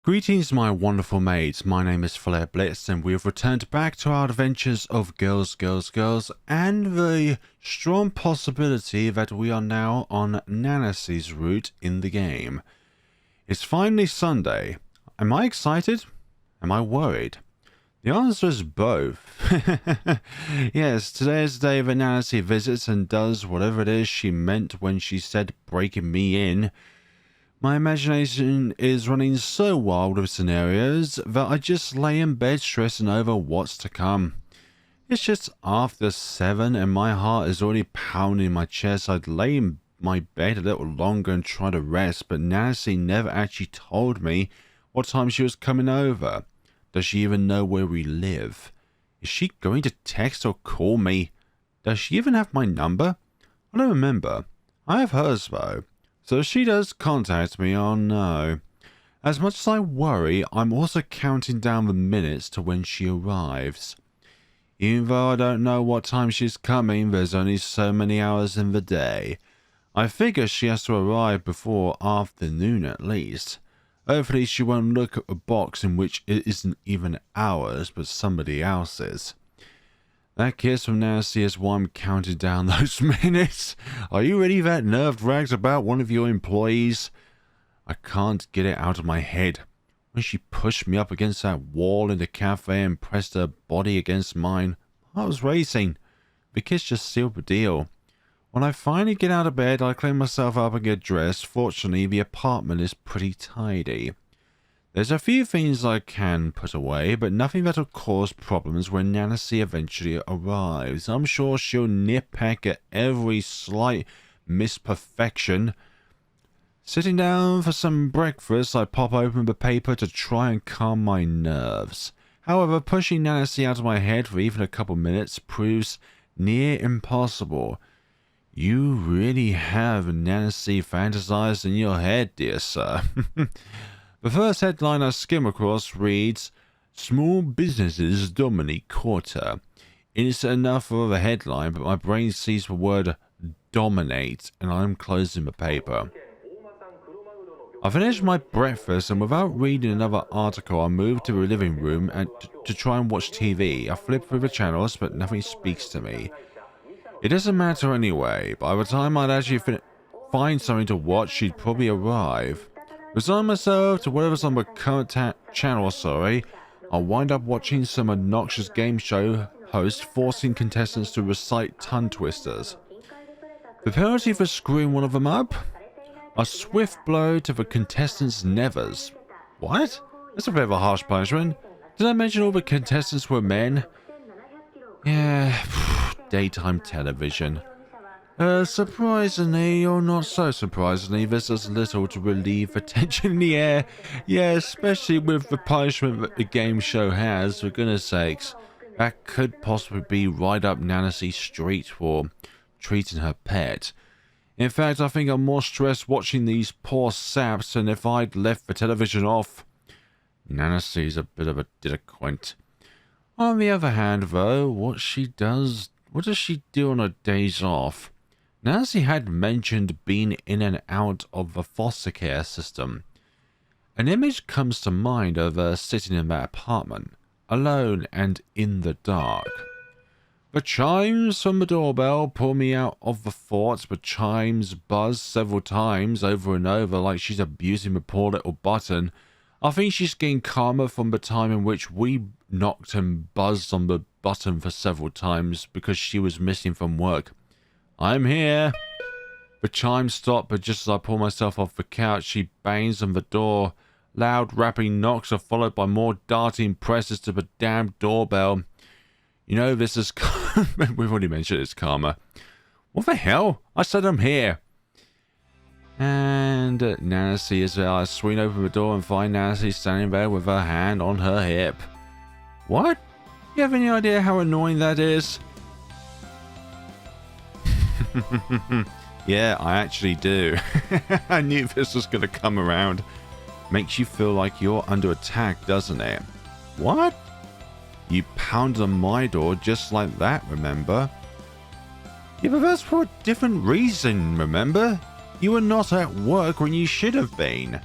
Greetings, my wonderful maids. My name is Flare Blitz, and we have returned back to our adventures of Girls, and the strong possibility that we are now on Nanase's route in the game. It's finally Sunday. Am I excited? Am I worried? The answer is both. Yes, today is the day that Nanase visits and does whatever it is she meant when she said breaking me in. My imagination is running so wild with scenarios that I just lay in bed stressing over what's to come. It's just after 7 and my heart is already pounding in my chest. I'd lay in my bed a little longer and try to rest, but Nancy never actually told me what time she was coming over. Does she even know where we live? Is she going to text or call me? Does she even have my number? I don't remember. I have hers though. So if she does contact me, I'll know. As much as I worry, I'm also counting down the minutes to when she arrives. Even though I don't know what time she's coming, there's only so many hours in the day. I figure she has to arrive before afternoon at least. Hopefully she won't look at a box in which it isn't even ours, but somebody else's. That kiss from Nancy is why I'm counting down those minutes. Are you really that nerve-wracked about one of your employees? I can't get it out of my head. When she pushed me up against that wall in the cafe and pressed her body against mine, I was racing. The kiss just sealed the deal. When I finally get out of bed, I clean myself up and get dressed. Fortunately, the apartment is pretty tidy. There's a few things I can put away, but nothing that'll cause problems when Nanasi eventually arrives. I'm sure she'll nitpick at every slight misperfection. Sitting down for some breakfast, I pop open the paper to try and calm my nerves. However, pushing Nanasi out of my head for even a couple minutes proves near impossible. You really have Nanasi fantasized in your head, dear sir. The first headline I skim across reads, "Small businesses dominate quarter." It's enough of a headline, but my brain sees the word dominate, and I'm closing the paper. I finished my breakfast, and without reading another article, I moved to the living room and to try and watch TV. I flip through the channels, but nothing speaks to me. It doesn't matter anyway. By the time I'd actually find something to watch, she'd probably arrive. Resign myself to whatever's on the current channel, I'll wind up watching some obnoxious game show host forcing contestants to recite tongue twisters. The penalty for screwing one of them up? A swift blow to the contestants' nevers. What? That's a bit of a harsh punishment. Did I mention all the contestants were men? Yeah, daytime television. Surprisingly, or not so surprisingly, this does little to relieve the tension in the air. Yeah, especially with the punishment that the game show has, for goodness sakes. That could possibly be right up Nanasi's street for treating her pet. In fact, I think I'm more stressed watching these poor saps than if I'd left the television off. Nanasi's a bit of a delinquent. On the other hand, though, what does she do on her days off? Nancy had mentioned being in and out of the foster care system. An image comes to mind of her sitting in that apartment, alone and in the dark. The chimes from the doorbell pull me out of the thought. The chimes buzz several times over and over like she's abusing the poor little button. I think she's getting calmer from the time in which we knocked and buzzed on the button for several times because she was missing from work. I'm here. The chimes stop, but just as I pull myself off the couch, she bangs on the door. Loud rapping knocks are followed by more darting presses to the damn doorbell. You know this is we've already mentioned it's karma. What the hell? I said I'm here. And Nancy as I swing open the door and find Nancy standing there with her hand on her hip. What? You have any idea how annoying that is? Yeah, I actually do. I knew this was going to come around. Makes you feel like you're under attack, doesn't it? What? You pounded on my door just like that, remember? Yeah, but that's for a different reason, remember? You were not at work when you should have been.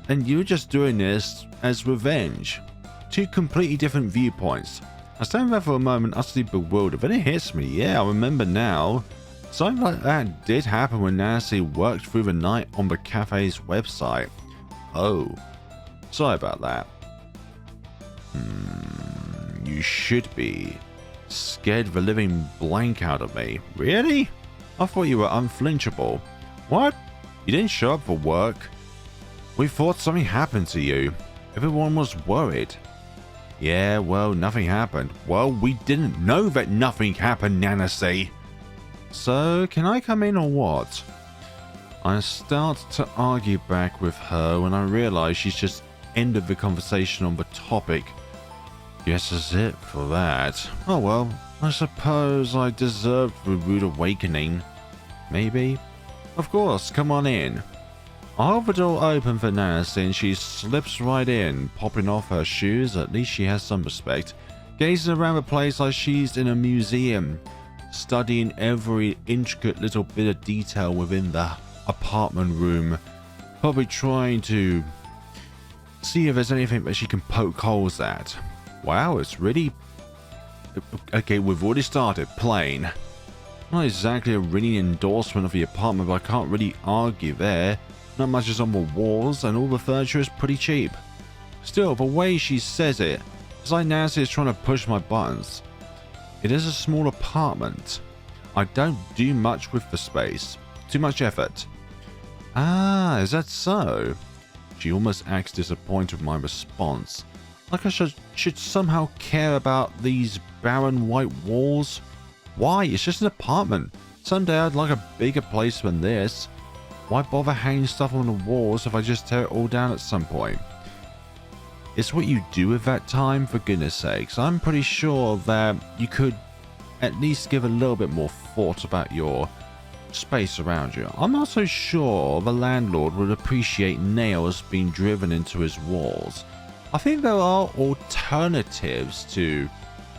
and you're just doing this as revenge. Two completely different viewpoints. I stand there for a moment utterly bewildered, then it hits me. Yeah, I remember now. Something like that did happen when Nanasi worked through the night on the cafe's website. Oh, sorry about that. You should be. Scared the living blank out of me. Really? I thought you were unflinchable. What? You didn't show up for work? We thought something happened to you. Everyone was worried. Yeah, well, nothing happened. Well, we didn't know that nothing happened, Nanase. So, can I come in or what? I start to argue back with her when I realize she's just ended the conversation on the topic. Guess that's it for that. Oh well, I suppose I deserved the rude awakening. Maybe? Of course, come on in. I hold the door open for Nancy and she slips right in, popping off her shoes. At least she has some respect. Gazing around the place like she's in a museum, studying every intricate little bit of detail within the apartment room. Probably trying to see if there's anything that she can poke holes at. Wow, it's really... Okay, we've already started. Plain. Not exactly a ringing endorsement of the apartment, but I can't really argue there. Not much is on the walls, and all the furniture is pretty cheap. Still, the way she says it, it's like Nancy is trying to push my buttons. It is a small apartment. I don't do much with the space. Too much effort. Ah, is that so? She almost acts disappointed with my response. Like I should somehow care about these barren white walls? Why? It's just an apartment. Someday I'd like a bigger place than this. Why bother hanging stuff on the walls if I just tear it all down at some point? It's what you do with that time, for goodness sakes. I'm pretty sure that you could at least give a little bit more thought about your space around you. I'm not so sure the landlord would appreciate nails being driven into his walls. I think there are alternatives to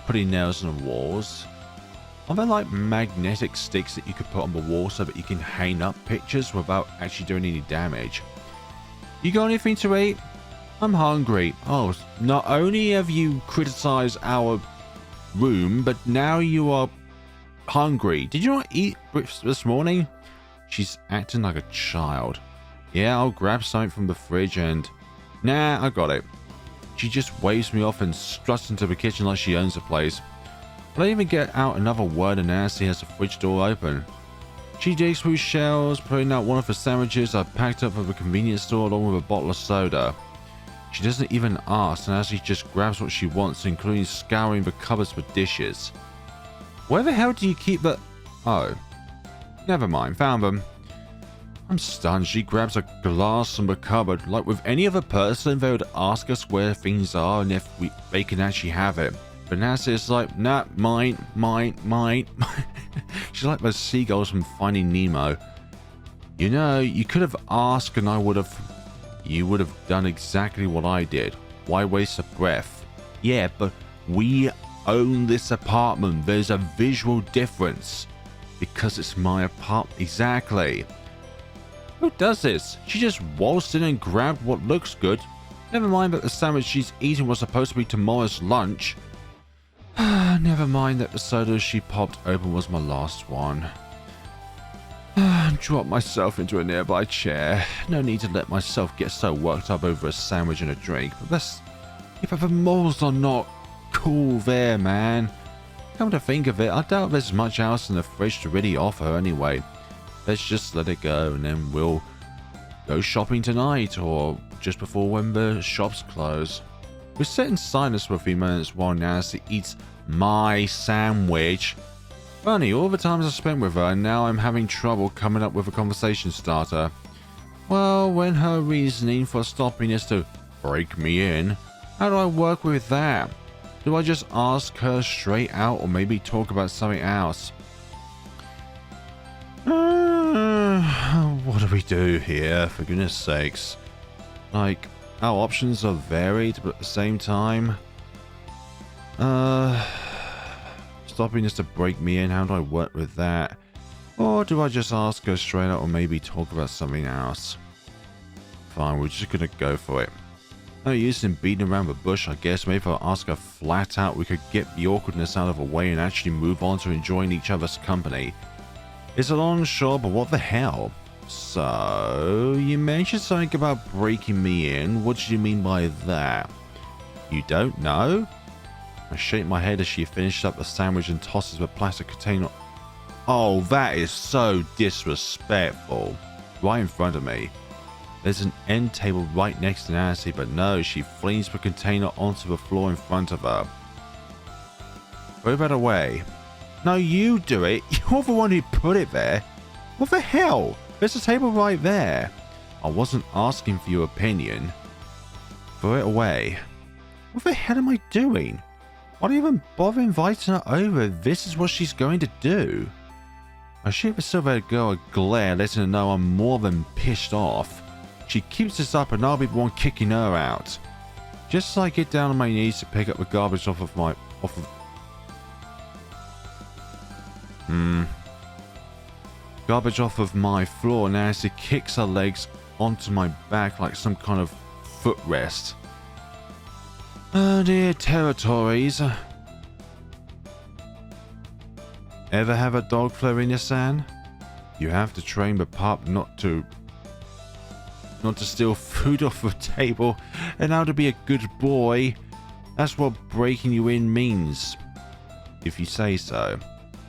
putting nails on the walls. Are there like magnetic sticks that you could put on the wall so that you can hang up pictures without actually doing any damage? You got anything to eat? I'm hungry. Oh, not only have you criticized our room, but now you are hungry. Did you not eat this morning? She's acting like a child. Yeah, I'll grab something from the fridge and... Nah, I got it. She just waves me off and struts into the kitchen like she owns the place. I don't even get out another word and Nancy has the fridge door open. She digs through shelves, putting out one of the sandwiches I packed up at the convenience store along with a bottle of soda. She doesn't even ask, and Nancy just grabs what she wants, including scouring the cupboards for dishes. Where the hell do you keep the... Oh. Never mind, found them. I'm stunned. She grabs a glass from the cupboard. Like with any other person, they would ask us where things are and if they can actually have it. But Nancy is like, nah, mine. She's like those seagulls from Finding Nemo. You know, you could have asked and you would have done exactly what I did. Why waste a breath? Yeah, but we own this apartment. There's a visual difference. Because it's my apartment. Exactly. Who does this? She just waltzed in and grabbed what looks good. Never mind that the sandwich she's eating was supposed to be tomorrow's lunch. Never mind that the soda she popped open was my last one. Dropped myself into a nearby chair. No need to let myself get so worked up over a sandwich and a drink. But the morals are not cool there, man. Come to think of it, I doubt there's much else in the fridge to really offer anyway. Let's just let it go and then we'll go shopping tonight or just before when the shops close. We sit in silence for a few minutes while Nancy eats my sandwich. Funny, all the times I spent with her and now I'm having trouble coming up with a conversation starter. Well, when her reasoning for stopping is to break me in, how do I work with that? Do I just ask her straight out or maybe talk about something else? What do we do here, for goodness sakes? Like, our options are varied, but at the same time... Stopping just to break me in, how do I work with that? Or do I just ask her straight out or maybe talk about something else? fine. We're just gonna go for it. No use in beating around the bush, I guess. Maybe if I ask her flat out, we could get the awkwardness out of the way and actually move on to enjoying each other's company. It's a long shot, but what the hell? So, you mentioned something about breaking me in. What did you mean by that? You don't know? I shake my head as she finishes up the sandwich and tosses the plastic container. Oh, that is so disrespectful. Right in front of me. There's an end table right next to Nancy, but no, she flings the container onto the floor in front of her. Throw that away. No, you do it. You're the one who put it there. What the hell? There's a table right there. I wasn't asking for your opinion. Throw it away. What the hell am I doing? Why do you even bother inviting her over if this is what she's going to do? I shoot the silver-haired girl a glare, letting her know I'm more than pissed off. She keeps this up and I'll be the one kicking her out. Just as I get down on my knees to pick up the garbage off of my floor, Nancy kicks her legs onto my back like some kind of footrest. Oh dear, territories. Ever have a dog, Florina-san? You have to train the pup not to steal food off the table and how to be a good boy. That's what breaking you in means. If you say so.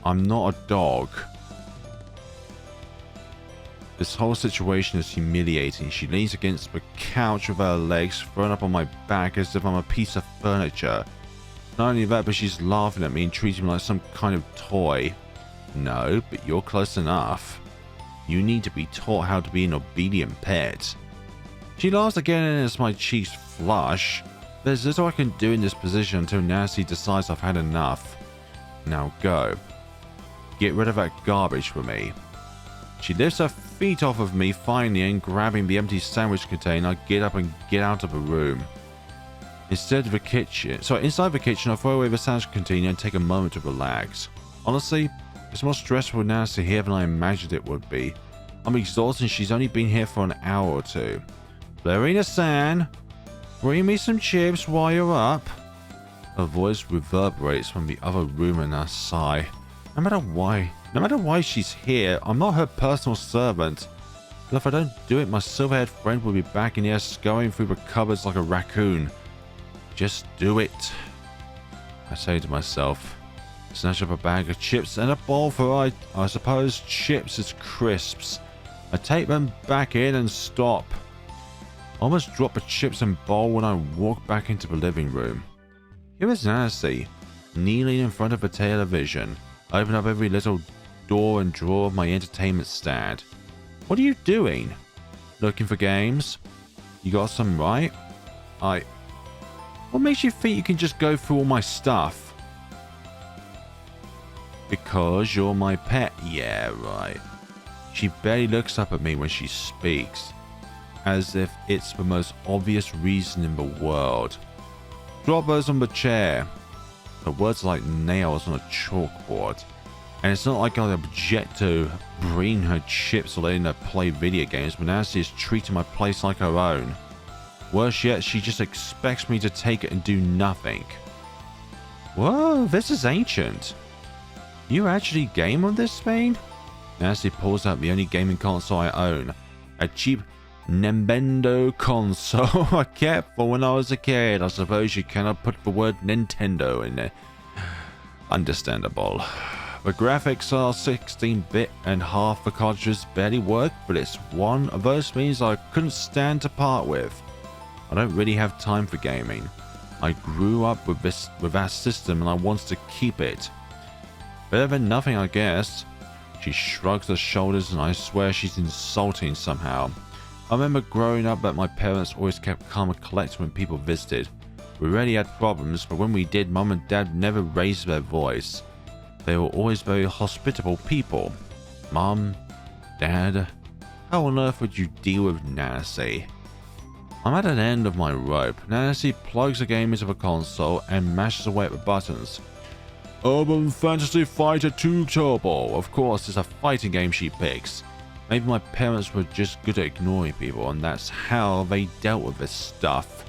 I'm not a dog. This whole situation is humiliating. She leans against the couch with her legs thrown up on my back as if I'm a piece of furniture. Not only that, but she's laughing at me and treating me like some kind of toy. No, but you're close enough. You need to be taught how to be an obedient pet. She laughs again and as my cheeks flush. There's little I can do in this position until Nancy decides I've had enough. Now go. Get rid of that garbage for me. She lifts her feet off of me finally and grabbing the empty sandwich container, I get up and get out of the room. Inside the kitchen, I throw away the sandwich container and take a moment to relax. Honestly, it's more stressful now to here than I imagined it would be. I'm exhausted and she's only been here for an hour or two. Florina-san, bring me some chips while you're up. Her voice reverberates from the other room and I sigh. No matter why she's here, I'm not her personal servant. But if I don't do it, my silver-haired friend will be back in here scurrying through the cupboards like a raccoon. Just do it, I say to myself. Snatch up a bag of chips and a bowl for, I suppose, chips as crisps. I take them back in and stop. I almost drop the chips and bowl when I walk back into the living room. Here is Nancy, kneeling in front of the television. I open up every little door and drawer of my entertainment stand. What are you doing? Looking for games? You got some right? What makes you think you can just go through all my stuff? Because you're my pet. Yeah, right. She barely looks up at me when she speaks, as if it's the most obvious reason in the world. Drop those on the chair. Her words are like nails on a chalkboard. And it's not like I object to bringing her chips or letting her play video games, but Nancy is treating my place like her own. Worse yet, she just expects me to take it and do nothing. Whoa, this is ancient. You actually game on this thing? Nancy pulls out the only gaming console I own. A cheap Nintendo console I kept for when I was a kid. I suppose you cannot put the word Nintendo in there. Understandable. The graphics are 16-bit and half the cartridges barely work, but it's one of those things I couldn't stand to part with. I don't really have time for gaming. I grew up with that system and I want to keep it. Better than nothing, I guess. She shrugs her shoulders and I swear she's insulting somehow. I remember growing up that my parents always kept calm and collected when people visited. We rarely had problems, but when we did, Mum and Dad never raised their voice. They were always very hospitable people. Mum, Dad, how on earth would you deal with Nanasi? I'm at an end of my rope. Nancy plugs the game into the console and mashes away at the buttons. Urban Fantasy Fighter 2 Turbo. Of course, it's a fighting game she picks. Maybe my parents were just good at ignoring people, and that's how they dealt with this stuff.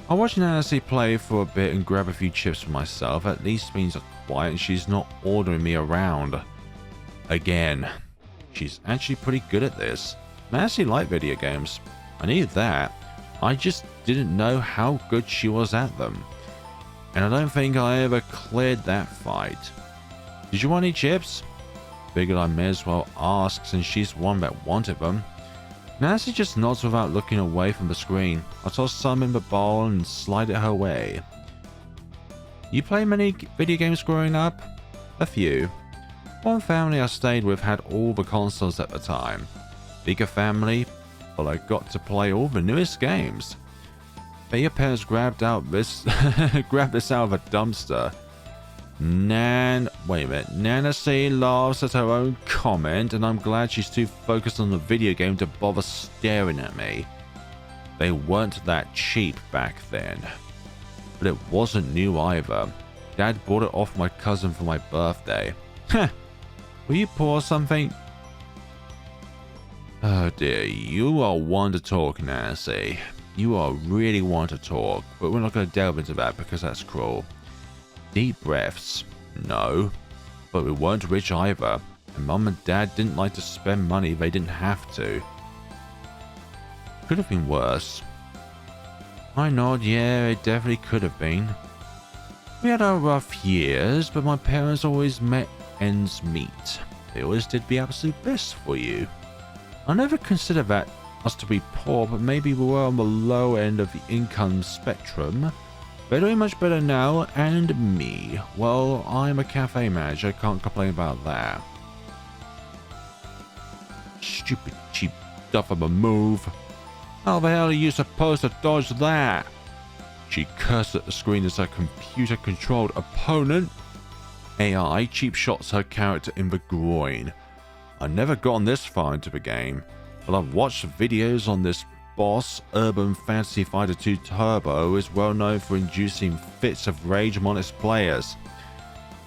I watched Nanasi play for a bit and grab a few chips for myself. At least means I'm quiet and she's not ordering me around. Again, she's actually pretty good at this. Nanasi liked video games. I knew that. I just didn't know how good she was at them. And I don't think I ever cleared that fight. Did you want any chips? Figured I may as well ask since she's the one that wanted them. Nancy just nods without looking away from the screen. I toss some in the bowl and slide it her way. You play many video games growing up? A few. One family I stayed with had all the consoles at the time. Bigger family, but I got to play all the newest games. Bet your parents grabbed this out of a dumpster. Wait a minute. Nanasi laughs at her own comment, and I'm glad she's too focused on the video game to bother staring at me. They weren't that cheap back then. But it wasn't new either. Dad bought it off my cousin for my birthday. Heh. Will you pour something? Oh dear, you are one to talk, Nancy. You are really one to talk, but we're not going to delve into that because that's cruel. Deep breaths. No. But we weren't rich either, and Mum and Dad didn't like to spend money they didn't have to. Could have been worse. I nod, yeah, it definitely could have been. We had our rough years, but my parents always met ends meet. They always did the absolute best for you. I never considered that us to be poor, but maybe we were on the low end of the income spectrum. They're doing much better now, and me. Well, I'm a cafe manager, can't complain about that. Stupid cheap stuff of a move. How the hell are you supposed to dodge that? She cursed at the screen as her computer-controlled opponent, AI, cheap shots her character in the groin. I've never gotten this far into the game, but I've watched videos on this boss. Urban Fantasy Fighter 2 Turbo is well known for inducing fits of rage among its players.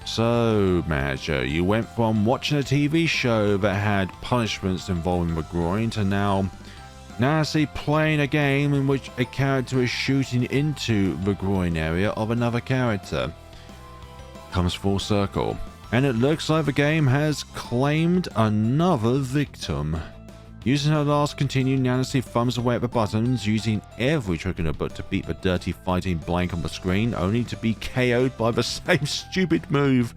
So, manager, you went from watching a TV show that had punishments involving the groin to now Nancy playing a game in which a character is shooting into the groin area of another character. Comes full circle, and it looks like the game has claimed another victim. Using her last continue, Nancy thumbs away at the buttons, using every trick in her book to beat the dirty fighting blank on the screen, only to be KO'd by the same stupid move.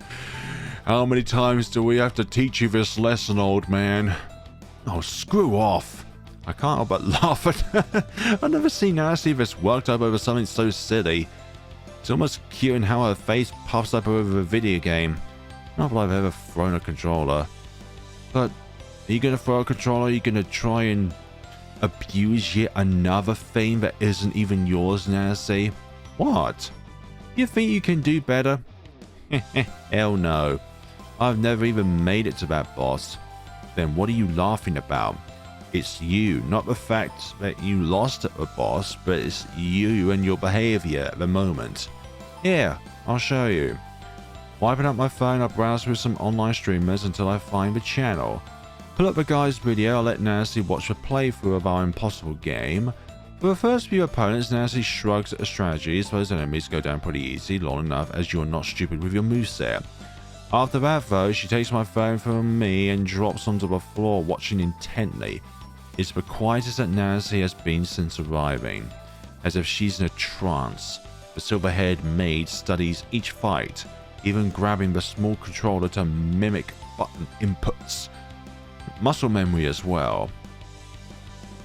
How many times do we have to teach you this lesson, old man? Oh, screw off. I can't help but laugh at I've never seen Nancy this worked up over something so silly. It's almost cute in how her face puffs up over a video game. Not that I've ever thrown a controller. But are you going to throw a controller? Are you going to try and abuse yet another thing that isn't even yours, Nancy? What? You think you can do better? Hell no. I've never even made it to that boss. Then what are you laughing about? It's you, not the fact that you lost at the boss, but it's you and your behavior at the moment. Here, I'll show you. Wiping up my phone, I browse through some online streamers until I find the channel. Pull up the guy's video, I'll let Nancy watch the playthrough of our impossible game. For the first few opponents, Nancy shrugs at the strategies. Those enemies go down pretty easy, long enough as you're not stupid with your moveset. After that though, she takes my phone from me and drops onto the floor, watching intently. It's the quietest that Nancy has been since arriving, as if she's in a trance. The silver-haired maid studies each fight, even grabbing the small controller to mimic button inputs. Muscle memory as well.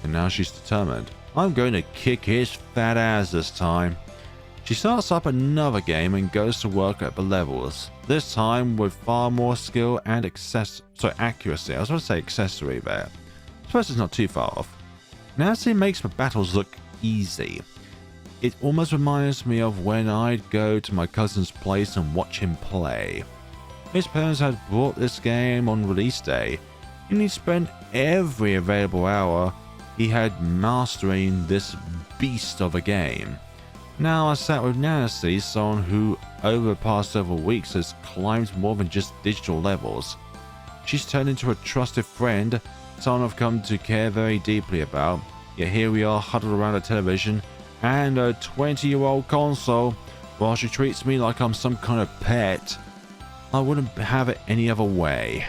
And now she's determined. I'm going to kick his fat ass this time. She starts up another game and goes to work at the levels, this time with far more skill and accuracy. I was going to say accessory there. I suppose it's not too far off. Nancy makes the battles look easy. It almost reminds me of when I'd go to my cousin's place and watch him play. His parents had bought this game on release day, and he spent every available hour he had mastering this beast of a game. Now I sat with Nancy, someone who over the past several weeks has climbed more than just digital levels. She's turned into a trusted friend someone I've come to care very deeply about. Yet here we are huddled around a television and a 20-year-old console while she treats me like I'm some kind of pet. I wouldn't have it any other way.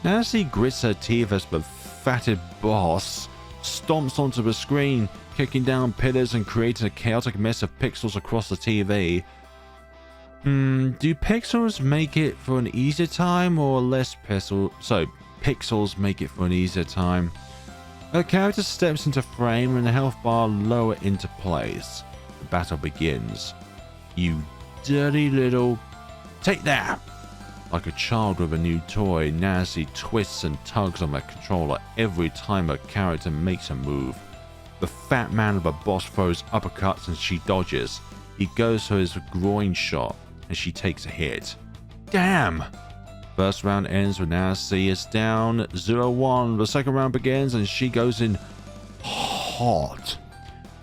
Nancy grits her teeth as the fatted boss stomps onto the screen, kicking down pillars and creating a chaotic mess of pixels across the TV. Do pixels make it for an easier time or less pixels make it for an easier time? Her character steps into frame and the health bar lower into place. The battle begins. You dirty little... Take that! Like a child with a new toy, Nancy twists and tugs on the controller every time her character makes a move. The fat man of the boss throws uppercuts and she dodges. He goes for his groin shot and she takes a hit. Damn! First round ends with Nancy is down 0-1. The second round begins and she goes in hot.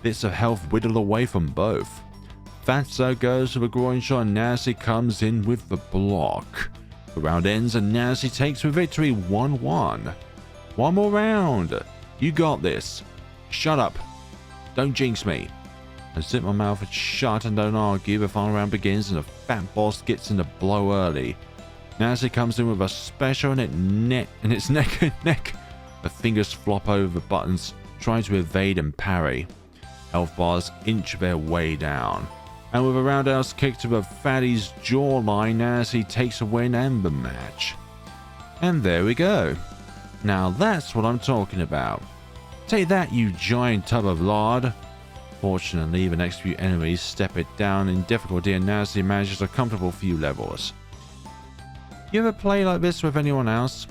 Bits of health whittle away from both. Fatso goes for the groin shot and Nancy comes in with the block. The round ends and Nancy takes the victory 1-1. One more round. You got this. Shut up. Don't jinx me. I zip my mouth shut and don't argue. The final round begins and the fat boss gets in the blow early. Nancy comes in with a special and its neck and neck. The fingers flop over the buttons, trying to evade and parry. Health bars inch their way down. And with a roundhouse kick to the fatty's jawline, Nancy takes a win and the match. And there we go. Now that's what I'm talking about. Take that, you giant tub of lard. Fortunately, the next few enemies step it down in difficulty and Nancy manages a comfortable few levels. You ever play like this with anyone else?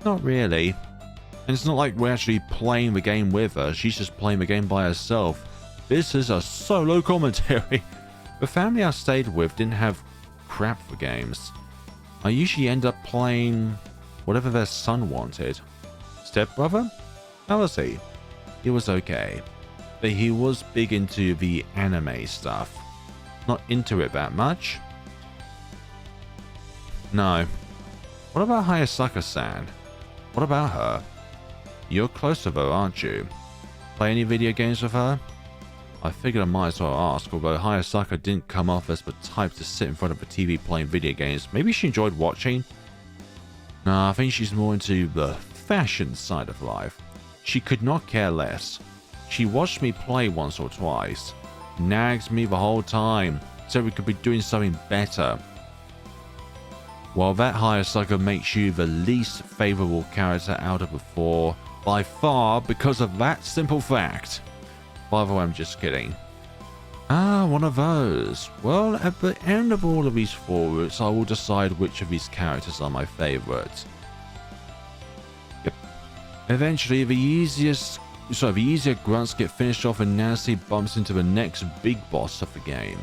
Not really. And it's not like we're actually playing the game with her, she's just playing the game by herself. This is a solo commentary. The family I stayed with didn't have crap for games. I usually end up playing whatever their son wanted. Stepbrother? How was he? He was okay. But he was big into the anime stuff. Not into it that much. No. What about Hayasaka-san? What about her? You're close to her, aren't you? Play any video games with her? I figured I might as well ask, although Hayasaka didn't come off as the type to sit in front of a TV playing video games. Maybe she enjoyed watching? Nah, I think she's more into the fashion side of life. She could not care less. She watched me play once or twice. Nags me the whole time, said we could be doing something better. While that Hayasaka makes you the least favorable character out of the four, by far because of that simple fact. By the way, I'm just kidding. Ah, one of those. Well, at the end of all of these four routes, I will decide which of these characters are my favourite. Yep. Eventually, the easier grunts get finished off and Nancy bumps into the next big boss of the game.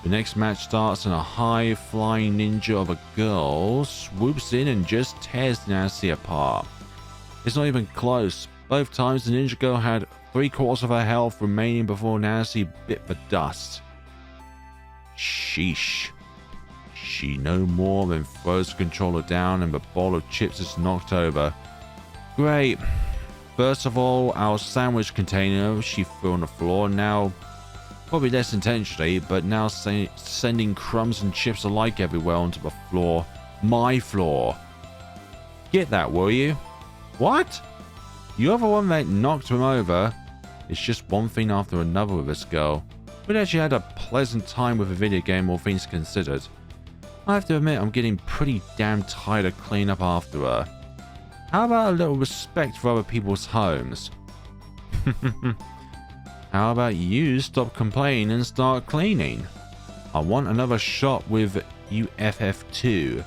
The next match starts and a high-flying ninja of a girl swoops in and just tears Nancy apart. It's not even close. Both times the ninja girl had 3/4 of her health remaining before Nancy bit the dust. Sheesh. She no more than throws the controller down and the bowl of chips is knocked over. Great. First of all, our sandwich container she threw on the floor, now, probably less intentionally, but now sending crumbs and chips alike everywhere onto the floor. My floor. Get that, will you? What? You're the one that knocked him over. It's just one thing after another with this girl. We actually had a pleasant time with a video game, all things considered. I have to admit, I'm getting pretty damn tired of cleaning up after her. How about a little respect for other people's homes? How about you stop complaining and start cleaning? I want another shot with UFF2.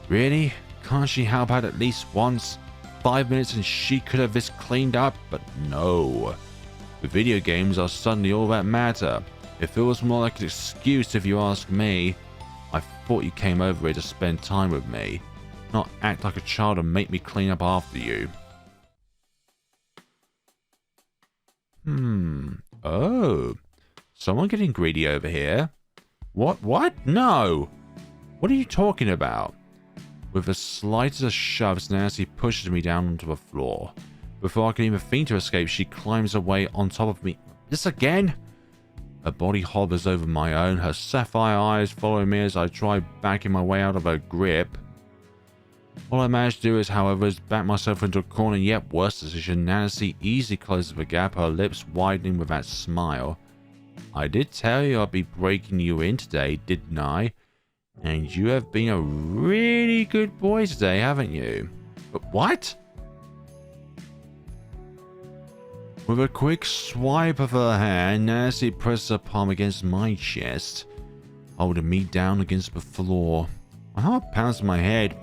Really? Can't she help out at least once? 5 minutes and she could have this cleaned up, but no. The video games are suddenly all that matter. It feels more like an excuse if you ask me. I thought you came over here to spend time with me, not act like a child and make me clean up after you. Oh. Someone getting greedy over here? What? No! What are you talking about? With the slightest of shoves, Nancy pushes me down onto the floor. Before I can even think to escape, she climbs away on top of me. This again? Her body hovers over my own, her sapphire eyes following me as I try backing my way out of her grip. All I manage to do is, however, is back myself into a corner. Yet worse decision, Nancy easily closes the gap, her lips widening with that smile. I did tell you I'd be breaking you in today, didn't I? And you have been a really good boy today, haven't you? But what? With a quick swipe of her hand, Nancy presses her palm against my chest, holding me down against the floor. My heart pounds in my head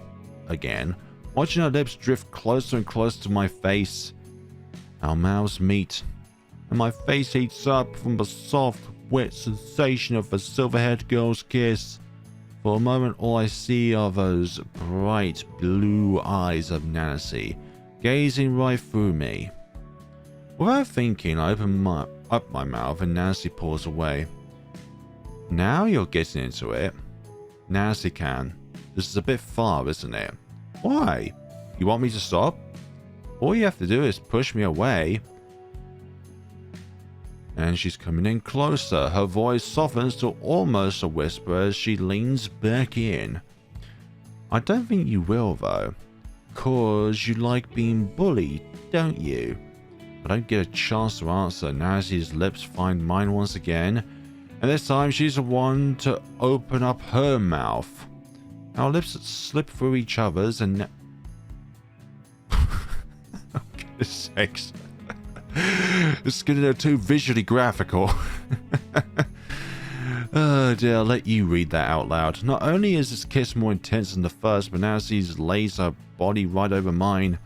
again, watching her lips drift closer and closer to my face. Our mouths meet, and my face heats up from the soft, wet sensation of the silver-haired girl's kiss. For a moment, all I see are those bright blue eyes of Nanasi, gazing right through me. Without thinking, I open up my mouth and Nancy pulls away. Now you're getting into it. Nancy can. This is a bit far, isn't it? Why? You want me to stop? All you have to do is push me away. And she's coming in closer. Her voice softens to almost a whisper as she leans back in. I don't think you will, though. 'Cause you like being bullied, don't you? I don't get a chance to answer. Nancy's lips find mine once again, and this time she's the one to open up her mouth. Our lips slip through each other's and... oh, goodness sakes. This is getting too visually graphical. Oh dear, I'll let you read that out loud. Not only is this kiss more intense than the first, but Nancy's lays her body right over mine.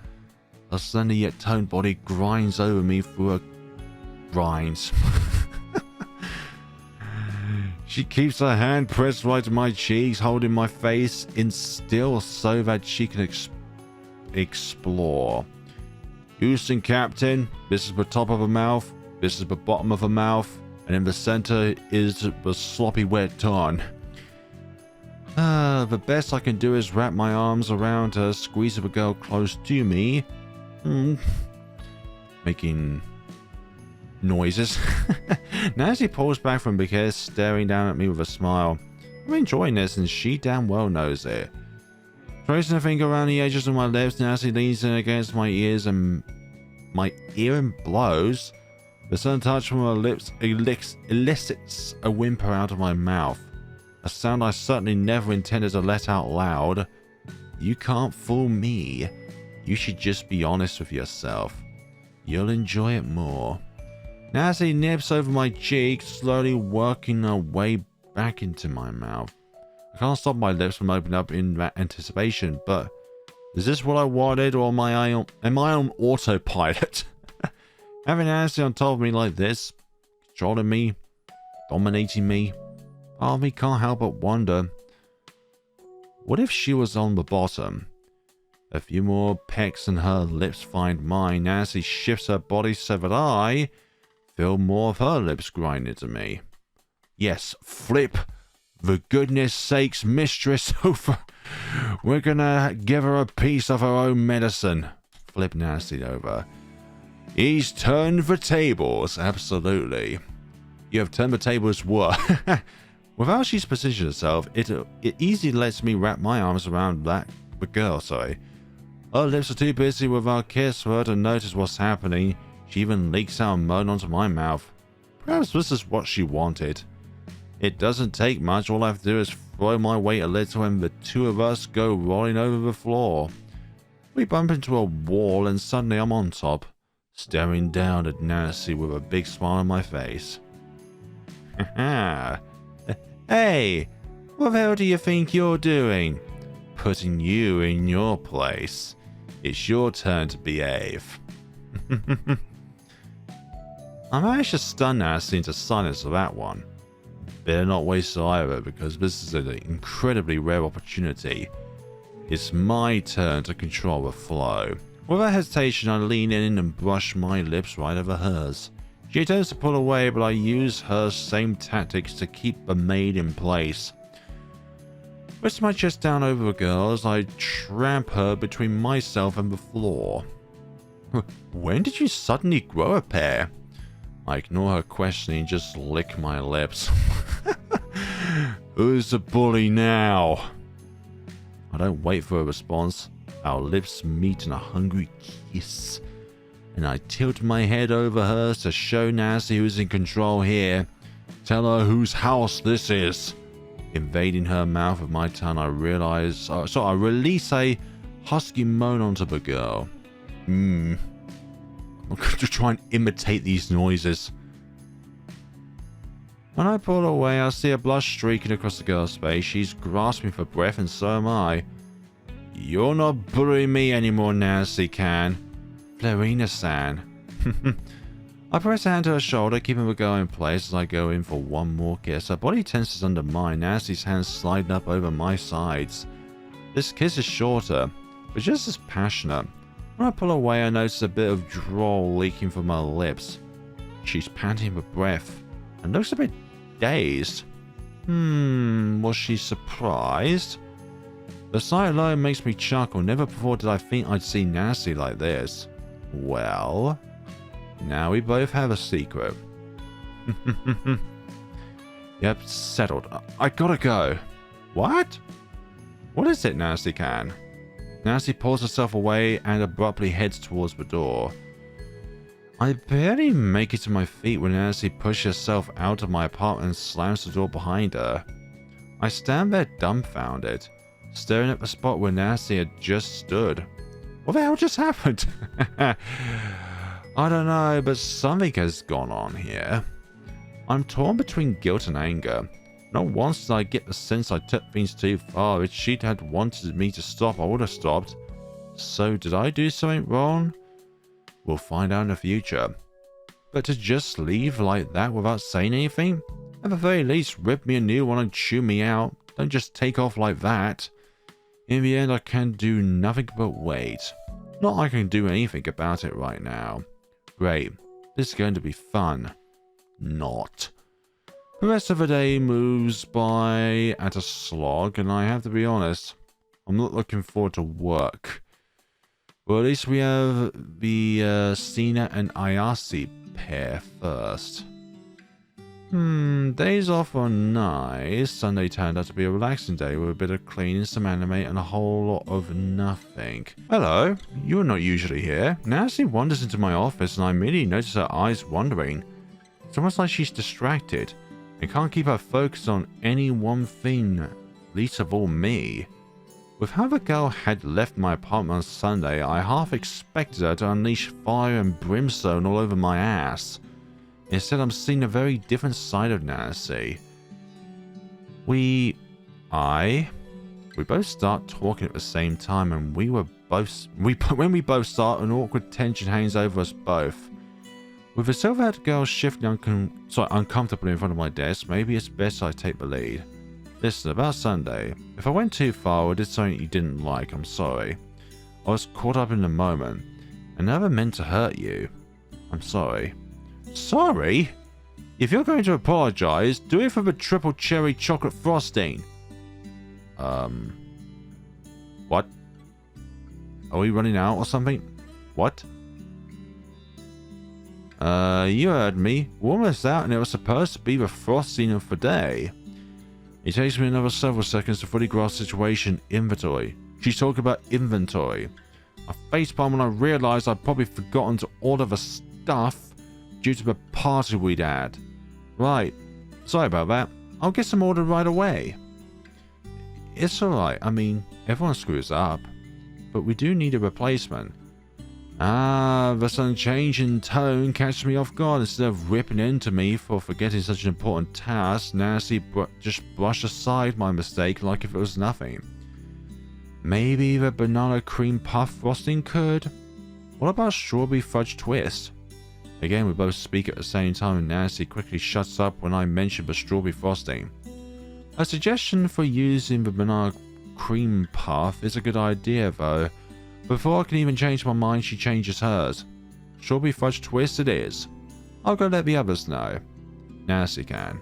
Her slender yet toned body grinds over me through her grinds. She keeps her hand pressed right to my cheeks, holding my face in still so that she can explore. Houston, Captain. This is the top of her mouth. This is the bottom of her mouth. And in the center is the sloppy wet tongue. The best I can do is wrap my arms around her, squeeze the girl close to me. Making noises. Nancy pulls back from the kiss, staring down at me with a smile. I'm enjoying this, and she damn well knows it. Tracing a finger around the edges of my lips, Nancy leans in against my ears and blows. The sudden touch from her lips elicits a whimper out of my mouth. A sound I certainly never intended to let out loud. You can't fool me. You should just be honest with yourself. You'll enjoy it more. Nancy nips over my cheek, slowly working her way back into my mouth. I can't stop my lips from opening up in that anticipation, but is this what I wanted, or am I on autopilot? Having Nancy on top of me like this, controlling me, dominating me, part of me can't help but wonder, what if she was on the bottom? A few more pecks and her lips find mine. Nancy shifts her body so that I feel more of her lips grinding to me. Yes, flip. For goodness sakes, mistress, over. We're gonna give her a piece of her own medicine. Flip Nancy over. He's turned the tables, absolutely. You have turned the tables what? Without she's positioned herself, it easily lets me wrap my arms around the girl, sorry. Her lips are too busy with our kiss for her to notice what's happening. She even leaks out a moan onto my mouth. Perhaps this is what she wanted. It doesn't take much. All I have to do is throw my weight a little and the two of us go rolling over the floor. We bump into a wall and suddenly I'm on top, staring down at Nancy with a big smile on my face. Hey, what the hell do you think you're doing? Putting you in your place. It's your turn to behave. I managed to stun Nancy into silence for that one. Better not waste either, because this is an incredibly rare opportunity. It's my turn to control the flow. Without hesitation, I lean in and brush my lips right over hers. She attempts to pull away, but I use her same tactics to keep the maid in place. Twist my chest down over the girl as I tramp her between myself and the floor. When did you suddenly grow a pair? I ignore her questioning and just lick my lips. Who's the bully now? I don't wait for a response. Our lips meet in a hungry kiss. And I tilt my head over hers to show Nancy who's in control here. Tell her whose house this is. Invading her mouth with my tongue, I release a husky moan onto the girl. I'm going to try and imitate these noises. When I pull away, I see a blush streaking across the girl's face. She's grasping for breath, and so am I. You're not bullying me anymore, Nancy-can. Florina-san. I press a hand to her shoulder, keeping the girl in place as I go in for one more kiss. Her body tenses under mine, Nancy's hands sliding up over my sides. This kiss is shorter, but just as passionate. When I pull away, I notice a bit of drool leaking from her lips. She's panting for breath and looks a bit dazed. Was she surprised? The sight alone makes me chuckle. Never before did I think I'd see Nancy like this. Well, now we both have a secret. Yep, settled. I gotta go. What? What is it, Nancy-can? Nancy pulls herself away and abruptly heads towards the door. I barely make it to my feet when Nancy pushes herself out of my apartment and slams the door behind her. I stand there dumbfounded, staring at the spot where Nancy had just stood. What the hell just happened? I don't know, but something has gone on here. I'm torn between guilt and anger. Not once did I get the sense I took things too far. If she'd had wanted me to stop, I would have stopped. So did I do something wrong? We'll find out in the future. But to just leave like that without saying anything? At the very least, rip me a new one and chew me out. Don't just take off like that. In the end, I can do nothing but wait. Not like I can do anything about it right now. Great. This is going to be fun. Not. The rest of the day moves by at a slog, and I have to be honest, I'm not looking forward to work. Well, at least we have the Sina and Ayase pair first. Days off are nice. Sunday turned out to be a relaxing day with a bit of cleaning, some anime, and a whole lot of nothing. Hello, you're not usually here. Nancy wanders into my office, and I immediately notice her eyes wandering. It's almost like she's distracted and can't keep her focus on any one thing, least of all me. With how the girl had left my apartment on Sunday, I half expected her to unleash fire and brimstone all over my ass. Instead, I'm seeing a very different side of Nancy. We both start talking at the same time, and when we both start, an awkward tension hangs over us both. With the silver-haired girl shifting uncomfortably in front of my desk, maybe it's best I take the lead. Listen, about Sunday. If I went too far or did something you didn't like, I'm sorry. I was caught up in the moment. I never meant to hurt you. I'm sorry. Sorry? If you're going to apologize, do it for the triple cherry chocolate frosting. What? Are we running out or something? What? You heard me. We're almost out and it was supposed to be the frosting of the day. It takes me another several seconds to fully grasp the situation. Inventory. She's talking about inventory. I facepalm when I realized I'd probably forgotten to order the stuff due to the party we'd had. Right. Sorry about that. I'll get some order right away. It's alright. I mean, everyone screws up. But we do need a replacement. The sudden change in tone catches me off guard. Instead of ripping into me for forgetting such an important task, Nancy just brushed aside my mistake like if it was nothing. Maybe the banana cream puff frosting could? What about strawberry fudge twist? Again, we both speak at the same time, and Nancy quickly shuts up when I mention the strawberry frosting. A suggestion for using the banana cream puff is a good idea, though. Before I can even change my mind, she changes hers. Strawberry fudge twist it is. I'll go let the others know. Nancy can.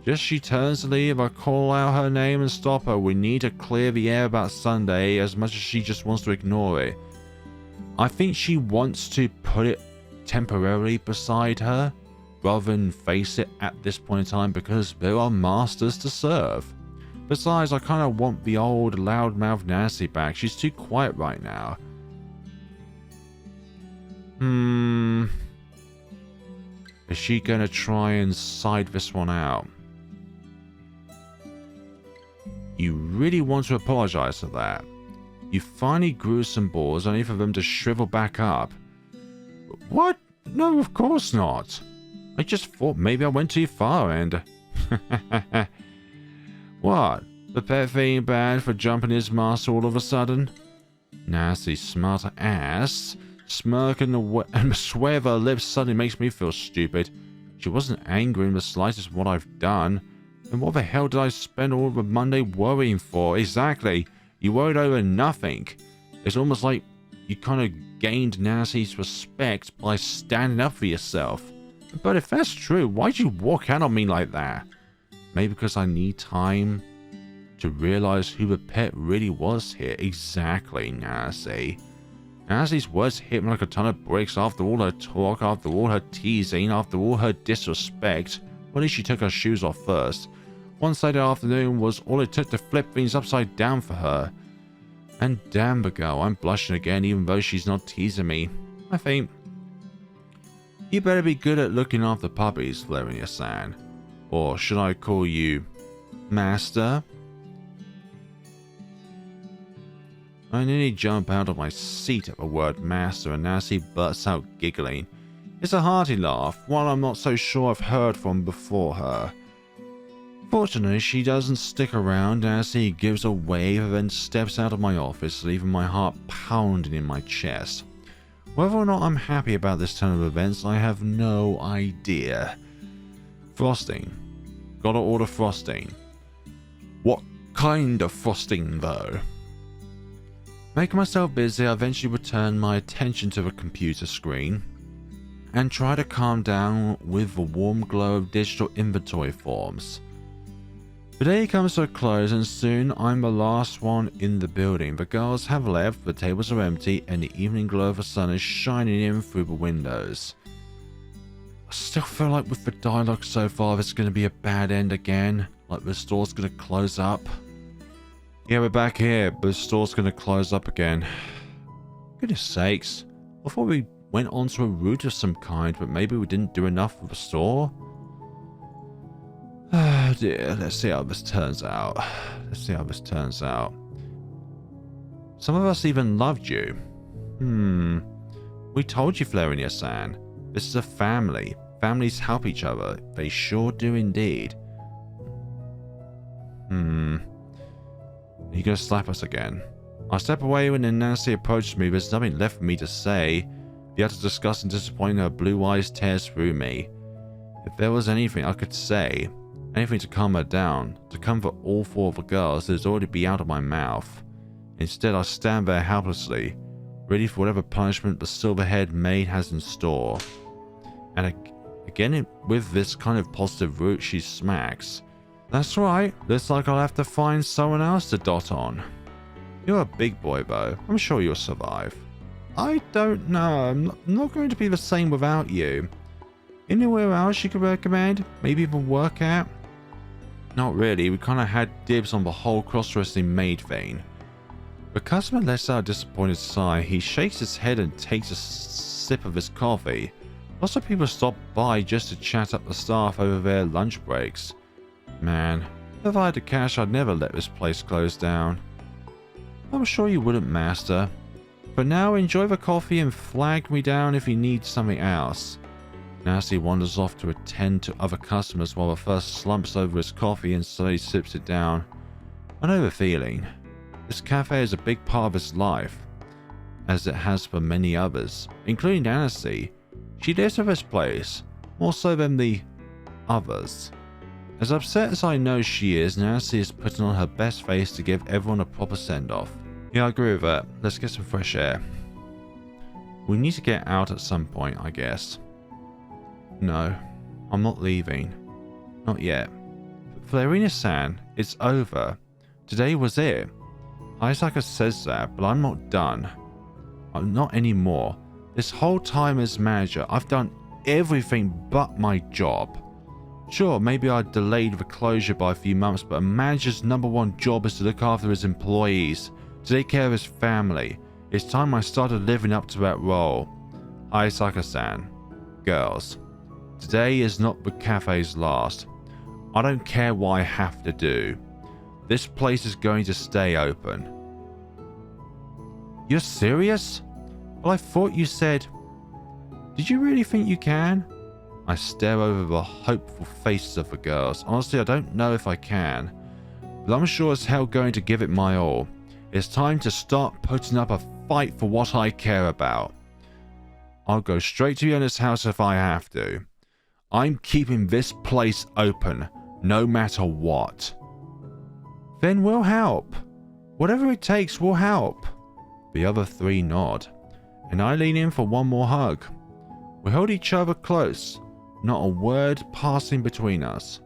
Just she turns to leave, I call out her name and stop her. We need to clear the air about Sunday as much as she just wants to ignore it. I think she wants to put it temporarily beside her rather than face it at this point in time because there are masters to serve. Besides, I kind of want the old loudmouth Nancy back. She's too quiet right now. Is she going to try and side this one out? You really want to apologize for that. You finally grew some balls only for them to shrivel back up. What? No, of course not. I just thought maybe I went too far and... What? The pet feeling bad for jumping his master all of a sudden? Nasty smart ass. Smirk and swear of her lips suddenly makes me feel stupid. She wasn't angry in the slightest at what I've done. And what the hell did I spend all of the Monday worrying for? Exactly. You worried over nothing. It's almost like you kind of gained Nancy's respect by standing up for yourself. But if that's true, why'd you walk out on me like that? Maybe because I need time to realize who the pet really was here. Exactly, Nancy. Nancy's words hit me like a ton of bricks after all her talk, after all her teasing, after all her disrespect. Well, at least she took her shoes off first. One Saturday afternoon was all it took to flip things upside down for her. And damn the girl, I'm blushing again even though she's not teasing me. I think... You better be good at looking after puppies, Lavinia-san. Or should I call you... Master? I nearly jump out of my seat at the word master and Nancy bursts out giggling. It's a hearty laugh, one I'm not so sure I've heard from before her. Fortunately, she doesn't stick around as he gives a wave and then steps out of my office, leaving my heart pounding in my chest. Whether or not I'm happy about this turn of events, I have no idea. Frosting. Gotta order frosting. What kind of frosting, though? Making myself busy, I eventually return my attention to the computer screen and try to calm down with the warm glow of digital inventory forms. The day comes to a close and soon I'm the last one in the building. The girls have left, the tables are empty, and the evening glow of the sun is shining in through the windows. I still feel like with the dialogue so far it's going to be a bad end again, like the store's going to close up. Yeah, we're back here, but the store's going to close up again. Goodness sakes, I thought we went onto a route of some kind, but maybe we didn't do enough for the store? Oh dear, let's see how this turns out. Let's see how this turns out. Some of us even loved you. We told you, Florinia-san. This is a family. Families help each other. They sure do indeed. Are you gonna slap us again? I step away when Nancy approaches me. There's nothing left for me to say. The utter disgust and disappointment in her blue eyes tears through me. If there was anything I could say, anything to calm her down, to comfort all four of the girls, it would already be out of my mouth. Instead, I stand there helplessly, ready for whatever punishment the silver-haired maid has in store. And again, with this kind of positive route, she smacks. That's right, looks like I'll have to find someone else to dot on. You're a big boy though, I'm sure you'll survive. I don't know, I'm not going to be the same without you. Anywhere else you could recommend? Maybe even work at? Not really, we kinda had dibs on the whole cross-dressing maid thing. The customer lets out a disappointed sigh. He shakes his head and takes a sip of his coffee. Lots of people stop by just to chat up the staff over their lunch breaks. Man, if I had the cash, I'd never let this place close down. I'm sure you wouldn't, Master. For now, enjoy the coffee and flag me down if you need something else. Nancy wanders off to attend to other customers while the first slumps over his coffee and slowly sips it down. I know the feeling. This cafe is a big part of his life, as it has for many others, including Nanasi. She lives with this place, more so than the others. As upset as I know she is, Nancy is putting on her best face to give everyone a proper send-off. Yeah, I agree with that. Let's get some fresh air. We need to get out at some point, I guess. No, I'm not leaving. Not yet. Flarina-san, it's over. Today was it. Hayasaka says that, but I'm not done. I'm not anymore. This whole time as manager, I've done everything but my job. Sure, maybe I delayed the closure by a few months, but a manager's #1 job is to look after his employees, to take care of his family. It's time I started living up to that role. Hayasaka-san, girls, today is not the cafe's last. I don't care what I have to do. This place is going to stay open. You're serious? Well, I thought you said... Did you really think you can? I stare over the hopeful faces of the girls. Honestly, I don't know if I can. But I'm sure as hell going to give it my all. It's time to start putting up a fight for what I care about. I'll go straight to the owner's house if I have to. I'm keeping this place open, no matter what. Then we'll help. Whatever it takes, we'll help. The other three nod, and I lean in for one more hug. We hold each other close, not a word passing between us.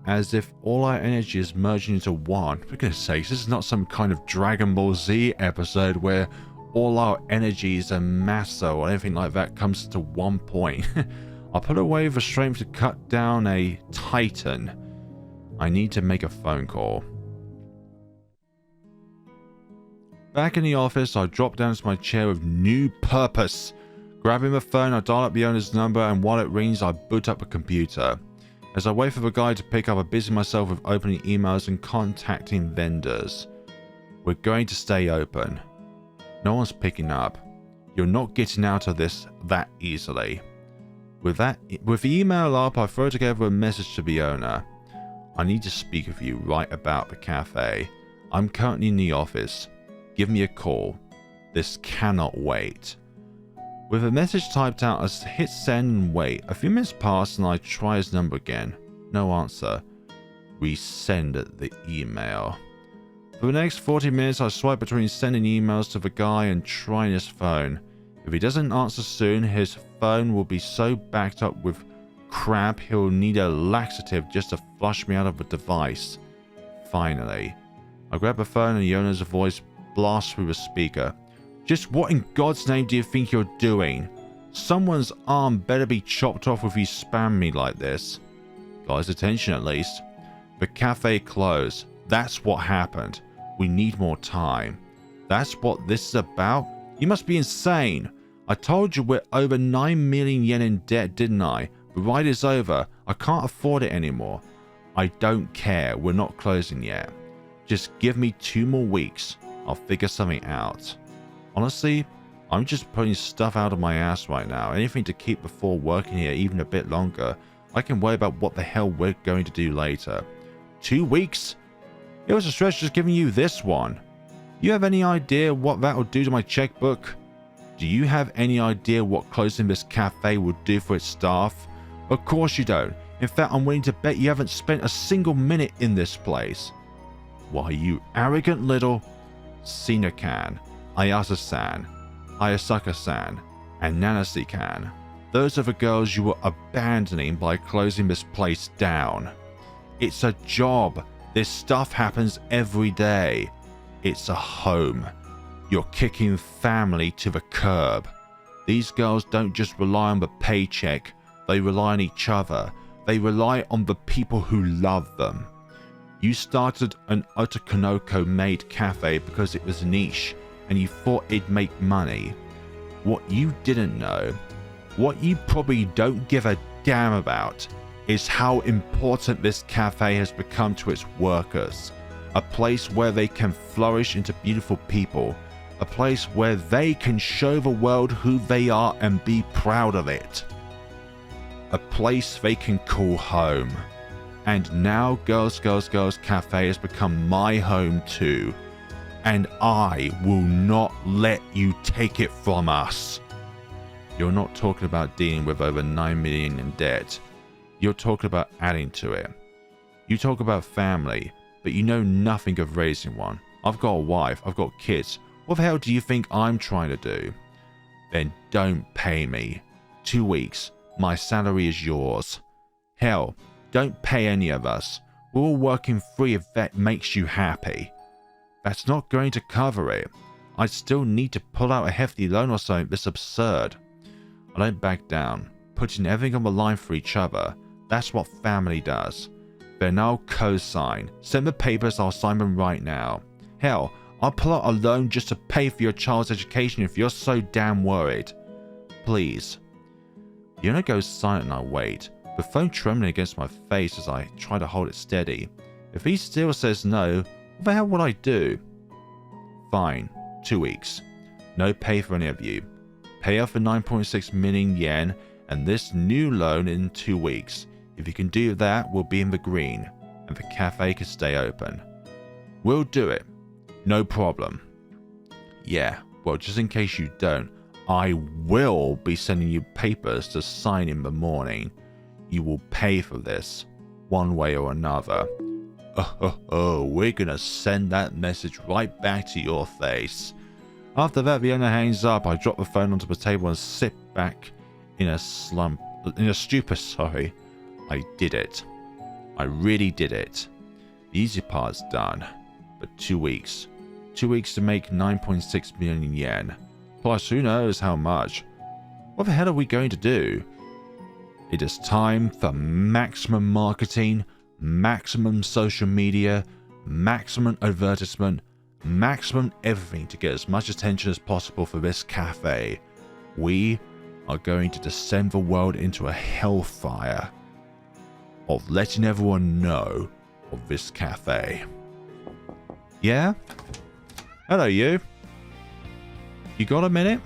As if all our energy is merging into one. For goodness sakes, this is not some kind of Dragon Ball Z episode where all our energies and massa or anything like that comes to one point. I'll put away the strength to cut down a titan. I need to make a phone call. Back in the office, I drop down to my chair with new purpose. Grabbing the phone, I dial up the owner's number, and while it rings, I boot up a computer. As I wait for the guy to pick up, I busy myself with opening emails and contacting vendors. We're going to stay open. No one's picking up. You're not getting out of this that easily. With the email up, I throw together a message to the owner. I need to speak with you right about the cafe. I'm currently in the office. Give me a call. This cannot wait. With the message typed out, I hit send and wait. A few minutes pass and I try his number again. No answer. Resend the email. For the next 40 minutes, I swipe between sending emails to the guy and trying his phone. If he doesn't answer soon, his phone will be so backed up with crap he'll need a laxative just to flush me out of the device. Finally, I grab the phone and the owner's voice blasts through the speaker. Just what in God's name do you think you're doing? Someone's arm better be chopped off if you spam me like this. Got his attention at least. The cafe closed. That's what happened. We need more time. That's what this is about? You must be insane. I told you we're over 9 million yen in debt, didn't I? The ride is over. I can't afford it anymore. I don't care. We're not closing yet. Just give me 2 more weeks. I'll figure something out. Honestly, I'm just putting stuff out of my ass right now. Anything to keep before working here even a bit longer. I can worry about what the hell we're going to do later. 2 weeks? It was a stretch just giving you this one. You have any idea what that will do to my checkbook? Do you have any idea what closing this cafe would do for its staff? Of course you don't. In fact, I'm willing to bet you haven't spent a single minute in this place. Why, you arrogant little... Sina-kan, Ayasa-san, Hayasaka-san, and Nanase-kan. Those are the girls you were abandoning by closing this place down. It's a job. This stuff happens every day. It's a home. You're kicking family to the curb. These girls don't just rely on the paycheck. They rely on each other. They rely on the people who love them. You started an Otokonoko maid cafe because it was niche and you thought it'd make money. What you didn't know, what you probably don't give a damn about, is how important this cafe has become to its workers. A place where they can flourish into beautiful people. A place where they can show the world who they are and be proud of it. A place they can call home. And now Girls Cafe has become my home too. And I will not let you take it from us. You're not talking about dealing with over 9 million in debt. You're talking about adding to it. You talk about family, but you know nothing of raising one. I've got a wife, I've got kids. What the hell do you think I'm trying to do? Then don't pay me. 2 weeks. My salary is yours. Hell, don't pay any of us. We're all working free if that makes you happy. That's not going to cover it. I still need to pull out a hefty loan or something. This absurd. I don't back down. Putting everything on the line for each other. That's what family does. Then I'll co-sign. Send the papers, I'll sign them right now. Hell, I'll pull out a loan just to pay for your child's education if you're so damn worried. Please. Yuna goes silent and I wait, the phone trembling against my face as I try to hold it steady. If he still says no, what the hell would I do? Fine. 2 weeks. No pay for any of you. Pay off the 9.6 million yen and this new loan in 2 weeks. If you can do that, we'll be in the green, and the cafe can stay open. We'll do it. No problem. Yeah, well, just in case you don't, I will be sending you papers to sign in the morning. You will pay for this, one way or another. We're gonna send that message right back to your face. After that, the owner hangs up. I drop the phone onto the table and sit back in a stupor, sorry. I did it. I really did it. The easy part's done. But 2 weeks. 2 weeks to make 9.6 million yen. Plus, who knows how much. What the hell are we going to do? It is time for maximum marketing, maximum social media, maximum advertisement, maximum everything to get as much attention as possible for this cafe. We are going to descend the world into a hellfire of letting everyone know of this cafe. Yeah? Hello, you. You got a minute?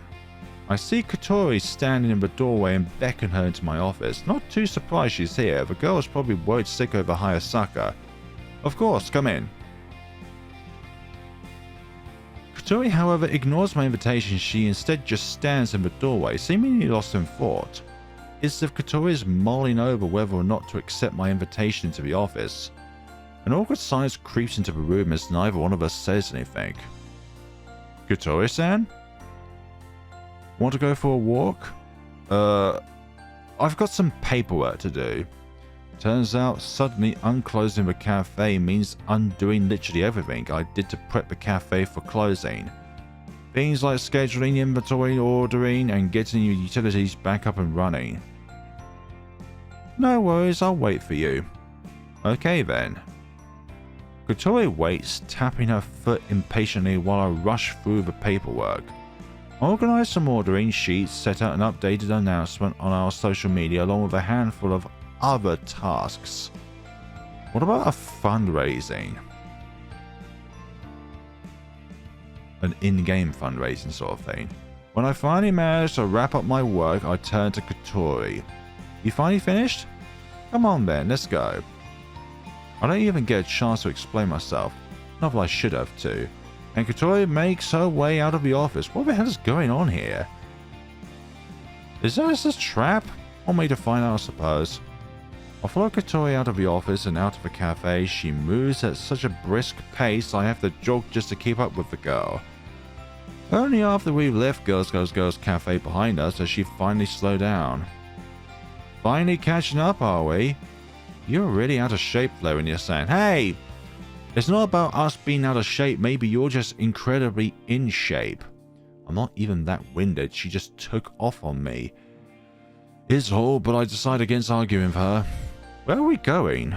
I see Katori standing in the doorway and beckon her into my office. Not too surprised she's here. The girl is probably worried sick over Hayasaka. Of course, come in. Katori, however, ignores my invitation. She instead just stands in the doorway, seemingly lost in thought. It's as if Katori is mulling over whether or not to accept my invitation to the office. An awkward silence creeps into the room as neither one of us says anything. Katori-san? Want to go for a walk? I've got some paperwork to do. Turns out suddenly unclosing the cafe means undoing literally everything I did to prep the cafe for closing. Things like scheduling, inventory, ordering, and getting your utilities back up and running. No worries, I'll wait for you. Okay then. Katori waits, tapping her foot impatiently while I rush through the paperwork. Organize some ordering sheets, set out an updated announcement on our social media along with a handful of other tasks. What about a fundraising? An in-game fundraising sort of thing. When I finally managed to wrap up my work, I turned to Katori. You finally finished? Come on then, let's go. I don't even get a chance to explain myself. Not that I should have to. And Katori makes her way out of the office. What the hell is going on here? Is this a trap? Only to find out, I suppose. I follow Katori out of the office and out of the cafe. She moves at such a brisk pace I have to jog just to keep up with the girl. Only after we've left Girls Cafe behind us does she finally slow down. Finally catching up, are we? You're really out of shape though when you're saying, hey! It's not about us being out of shape, maybe you're just incredibly in shape. I'm not even that winded, she just took off on me. It's all, but I decide against arguing with her. Where are we going?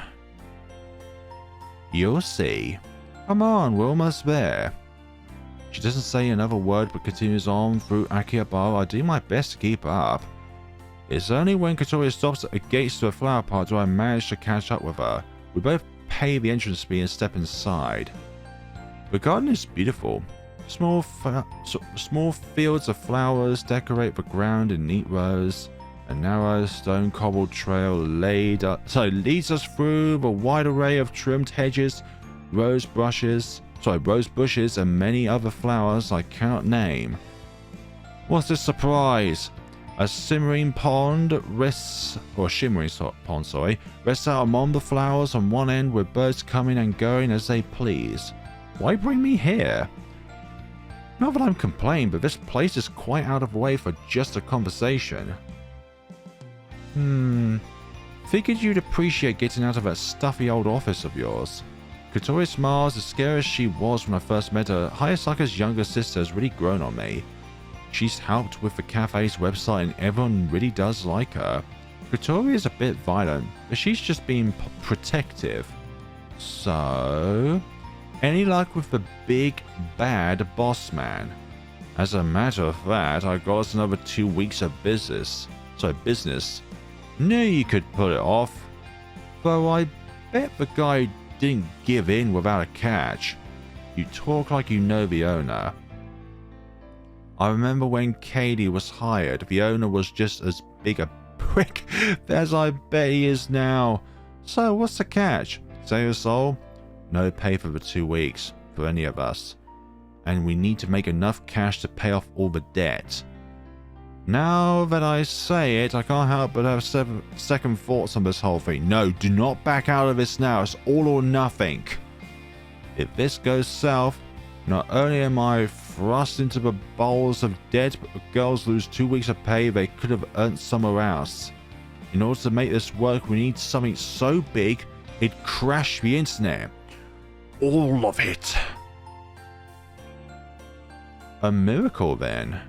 You'll see. Come on, we're almost there. She doesn't say another word but continues on through Akihabara. I do my best to keep up. It's only when Katori stops at the gates to a flower park do I manage to catch up with her. We both pay the entrance fee and step inside. The garden is beautiful. Small fields of flowers decorate the ground in neat rows. A narrow stone cobbled trail leads us through the wide array of trimmed hedges, rose bushes, and many other flowers I cannot name. What's this surprise? A shimmering pond rests out among the flowers on one end with birds coming and going as they please. Why bring me here? Not that I'm complaining, but this place is quite out of the way for just a conversation. Figured you'd appreciate getting out of that stuffy old office of yours. Kotori smiles. As scary as she was when I first met her, Hayasaka's younger sister has really grown on me. She's helped with the cafe's website and everyone really does like her. Kotori is a bit violent, but she's just being protective. So, any luck with the big bad boss man? As a matter of fact, I got us another 2 weeks of business. Knew you could pull it off. Though I bet the guy didn't give in without a catch. You talk like you know the owner. I remember when Katie was hired, the owner was just as big a prick as I bet he is now. So what's the catch? Save your soul? No pay for the 2 weeks, for any of us. And we need to make enough cash to pay off all the debt. Now that I say it, I can't help but have second thoughts on this whole thing. No, do not back out of this now. It's all or nothing. If this goes south, not only am I thrust into the bowls of debt, but the girls lose 2 weeks of pay they could have earned somewhere else. In order to make this work, we need something so big, it'd crash the internet. All of it. A miracle then.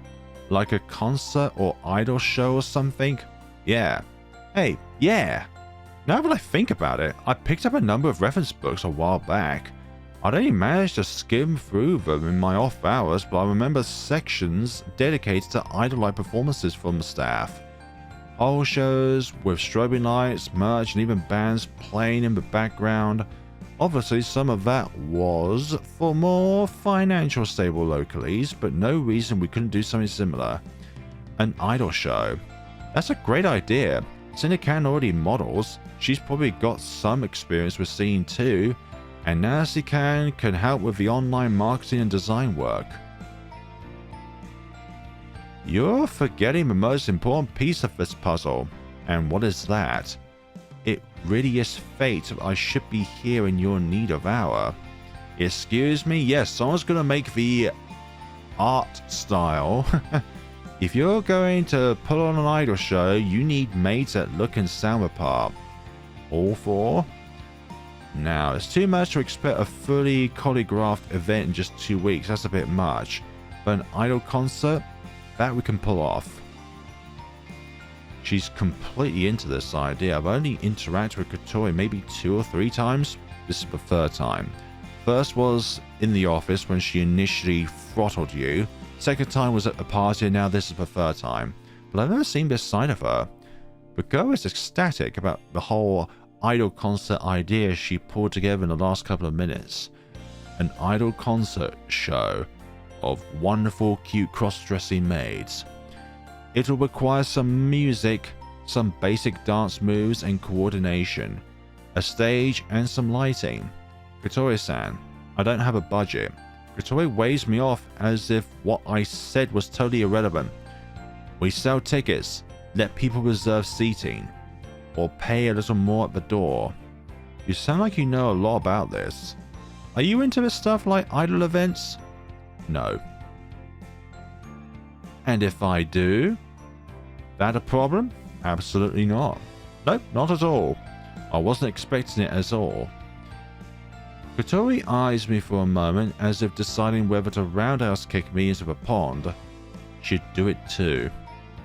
Like a concert or idol show or something? Yeah. Hey, yeah. Now that I think about it, I picked up a number of reference books a while back. I'd only managed to skim through them in my off hours, but I remember sections dedicated to idol-like performances from the staff. Whole shows with strobing lights, merch, and even bands playing in the background. Obviously, some of that was for more financial stable localies, but no reason we couldn't do something similar. An idol show. That's a great idea. Sinican already models. She's probably got some experience with singing too. And Nanasi can help with the online marketing and design work. You're forgetting the most important piece of this puzzle. And what is that? It really is fate I should be here in your need of hour. Excuse me? Yes, someone's gonna make the art style. If you're going to put on an idol show, you need maids that look and sound the part. All four? Now, it's too much to expect a fully choreographed event in just 2 weeks. That's a bit much. But an idol concert? That we can pull off. She's completely into this idea. I've only interacted with Kotori maybe 2 or 3 times. This is the 3rd time. First was in the office when she initially throttled you. Second time was at the party, and now this is the 3rd time. But I've never seen this side of her. The girl is ecstatic about the whole idol concert idea she pulled together in the last couple of minutes. An idol concert show of wonderful, cute cross-dressing maids. It'll require some music, some basic dance moves and coordination, a stage and some lighting. Kotori-san, I don't have a budget. Kotori waves me off as if what I said was totally irrelevant. We sell tickets, let people reserve seating, or pay a little more at the door. You sound like you know a lot about this. Are you into this stuff like idol events? No. And if I do? That a problem? Absolutely not. Nope, not at all. I wasn't expecting it at all. Kotori eyes me for a moment as if deciding whether to roundhouse kick me into the pond. She'd do it too.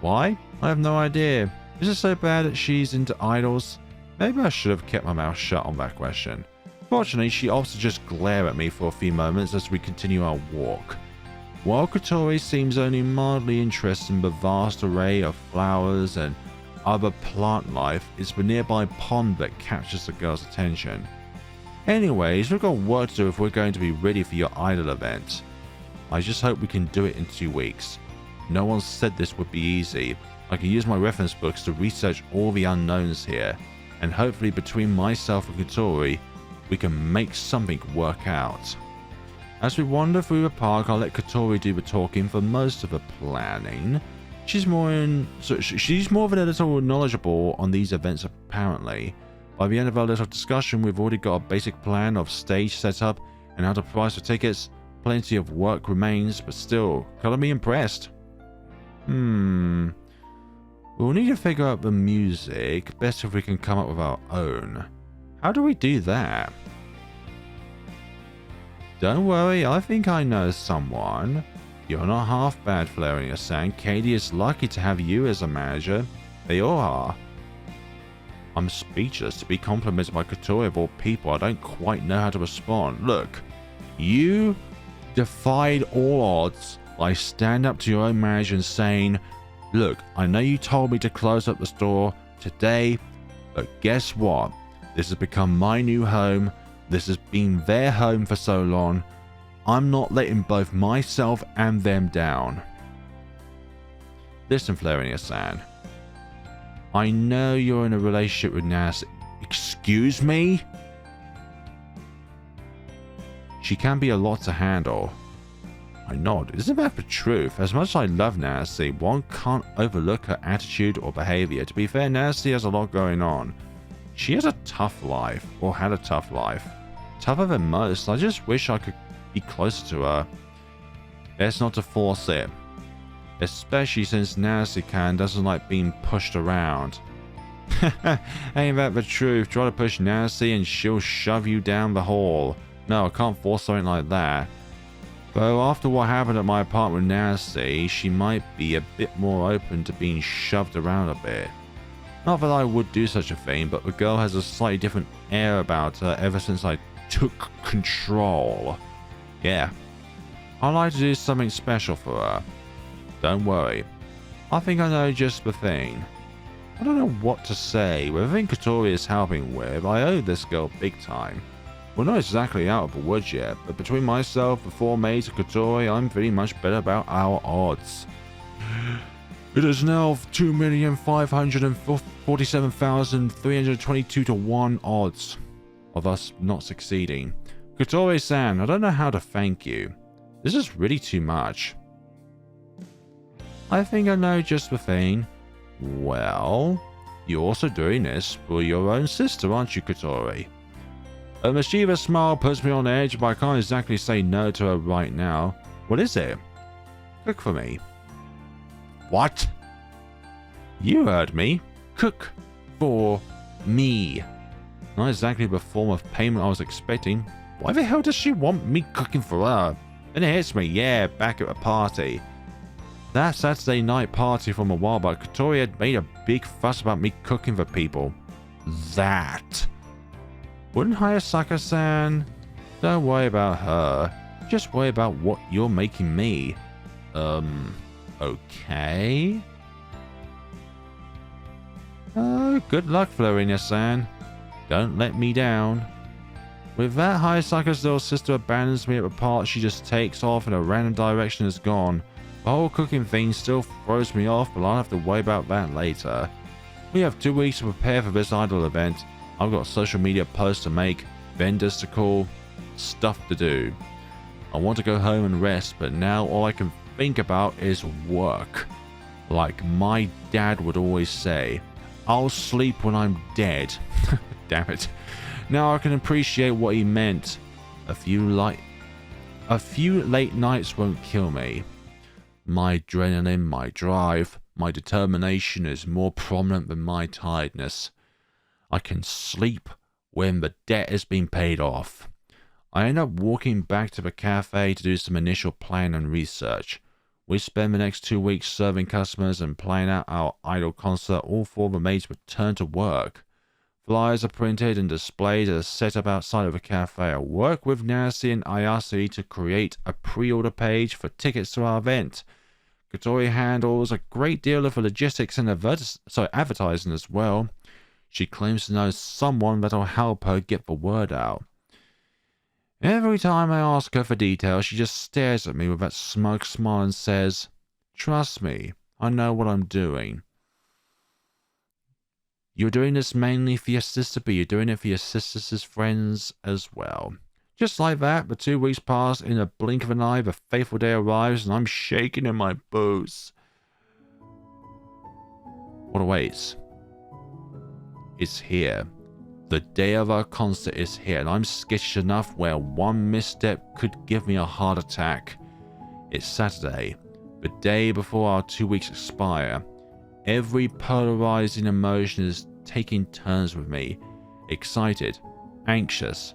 Why? I have no idea. Is it so bad that she's into idols? Maybe I should have kept my mouth shut on that question. Fortunately, she opts to just glare at me for a few moments as we continue our walk. While Kotori seems only mildly interested in the vast array of flowers and other plant life, it's the nearby pond that captures the girl's attention. Anyways, we've got work to do if we're going to be ready for your idol event. I just hope we can do it in 2 weeks. No one said this would be easy. I can use my reference books to research all the unknowns here, and hopefully between myself and Kotori, we can make something work out. As we wander through the park, I'll let Kotori do the talking for most of the planning. She's more than a little knowledgeable on these events apparently. By the end of our little discussion, we've already got a basic plan of stage setup and how to price for tickets. Plenty of work remains, but still, gotta be impressed. We'll need to figure out the music. Best if we can come up with our own. How do we do that? Don't worry, I think I know someone. You're not half bad, Flaring-san. Katie is lucky to have you as a manager. They all are. I'm speechless to be complimented by Kotori of all people. I don't quite know how to respond. Look, you defied all odds by standing up to your own manager and saying, look, I know you told me to close up the store today, but guess what? This has become my new home. This has been their home for so long. I'm not letting both myself and them down. Listen, Flaring-san. I know you're in a relationship with Nanasi. Excuse me? She can be a lot to handle. I nod. Isn't that the truth? As much as I love Nanasi, one can't overlook her attitude or behavior. To be fair, Nanasi has a lot going on. She has a tough life, or had a tough life. Tougher than most. I just wish I could be closer to her. Best not to force it. Especially since Nanasi-kan doesn't like being pushed around. Ain't that the truth? Try to push Nanasi and she'll shove you down the hall. No, I can't force something like that. Though after what happened at my apartment with Nanasi, she might be a bit more open to being shoved around a bit. Not that I would do such a thing, but the girl has a slightly different air about her ever since I took control. Yeah. I'd like to do something special for her. Don't worry. I think I know just the thing. I don't know what to say. With everything Kotori is helping with, I owe this girl big time. We're not exactly out of the woods yet, but between myself, the four maids, and Kotori, I'm pretty much better about our odds. It is now 2,547,322 to 1 odds of us not succeeding. Kotori-san, I don't know how to thank you. This is really too much. I think I know just the thing. Well, you're also doing this for your own sister, aren't you, Kotori? A mischievous smile puts me on edge, but I can't exactly say no to her right now. What is it? Cook for me. What? You heard me. Cook for me. Not exactly the form of payment I was expecting. Why the hell does she want me cooking for her? Then it hits me, yeah, back at a party. That Saturday night party from a while back, Kotori had made a big fuss about me cooking for people. That. Wouldn't Hayasaka-san? Don't worry about her. Just worry about what you're making me. Okay? Good luck, Florina-san. Don't let me down. With that, Hayasaka's little sister abandons me at the part. She just takes off in a random direction and is gone. The whole cooking thing still throws me off, but I'll have to worry about that later. We have 2 weeks to prepare for this idol event. I've got social media posts to make, vendors to call, stuff to do. I want to go home and rest, but now all I can think about is work. Like my dad would always say, I'll sleep when I'm dead. Damn it. Now I can appreciate what he meant. A few late nights won't kill me. My adrenaline, my drive, my determination is more prominent than my tiredness. I can sleep when the debt has been paid off. I end up walking back to the cafe to do some initial plan and research. We spend the next 2 weeks serving customers and playing out our idol concert. All 4 of the maids return to work. Flyers are printed and displayed as set up outside of the cafe. I work with Nanasi and Ayase to create a pre-order page for tickets to our event. Kotori handles a great deal of the logistics and advertising as well. She claims to know someone that'll help her get the word out. Every time I ask her for details, she just stares at me with that smug smile and says, "Trust me, I know what I'm doing." You're doing this mainly for your sister, but you're doing it for your sister's friends as well. Just like that, the 2 weeks pass. In a blink of an eye, the fateful day arrives, and I'm shaking in my boots. What awaits? It's here. The day of our concert is here, and I'm skittish enough where one misstep could give me a heart attack. It's Saturday, the day before our 2 weeks expire. Every polarizing emotion is taking turns with me. Excited, anxious,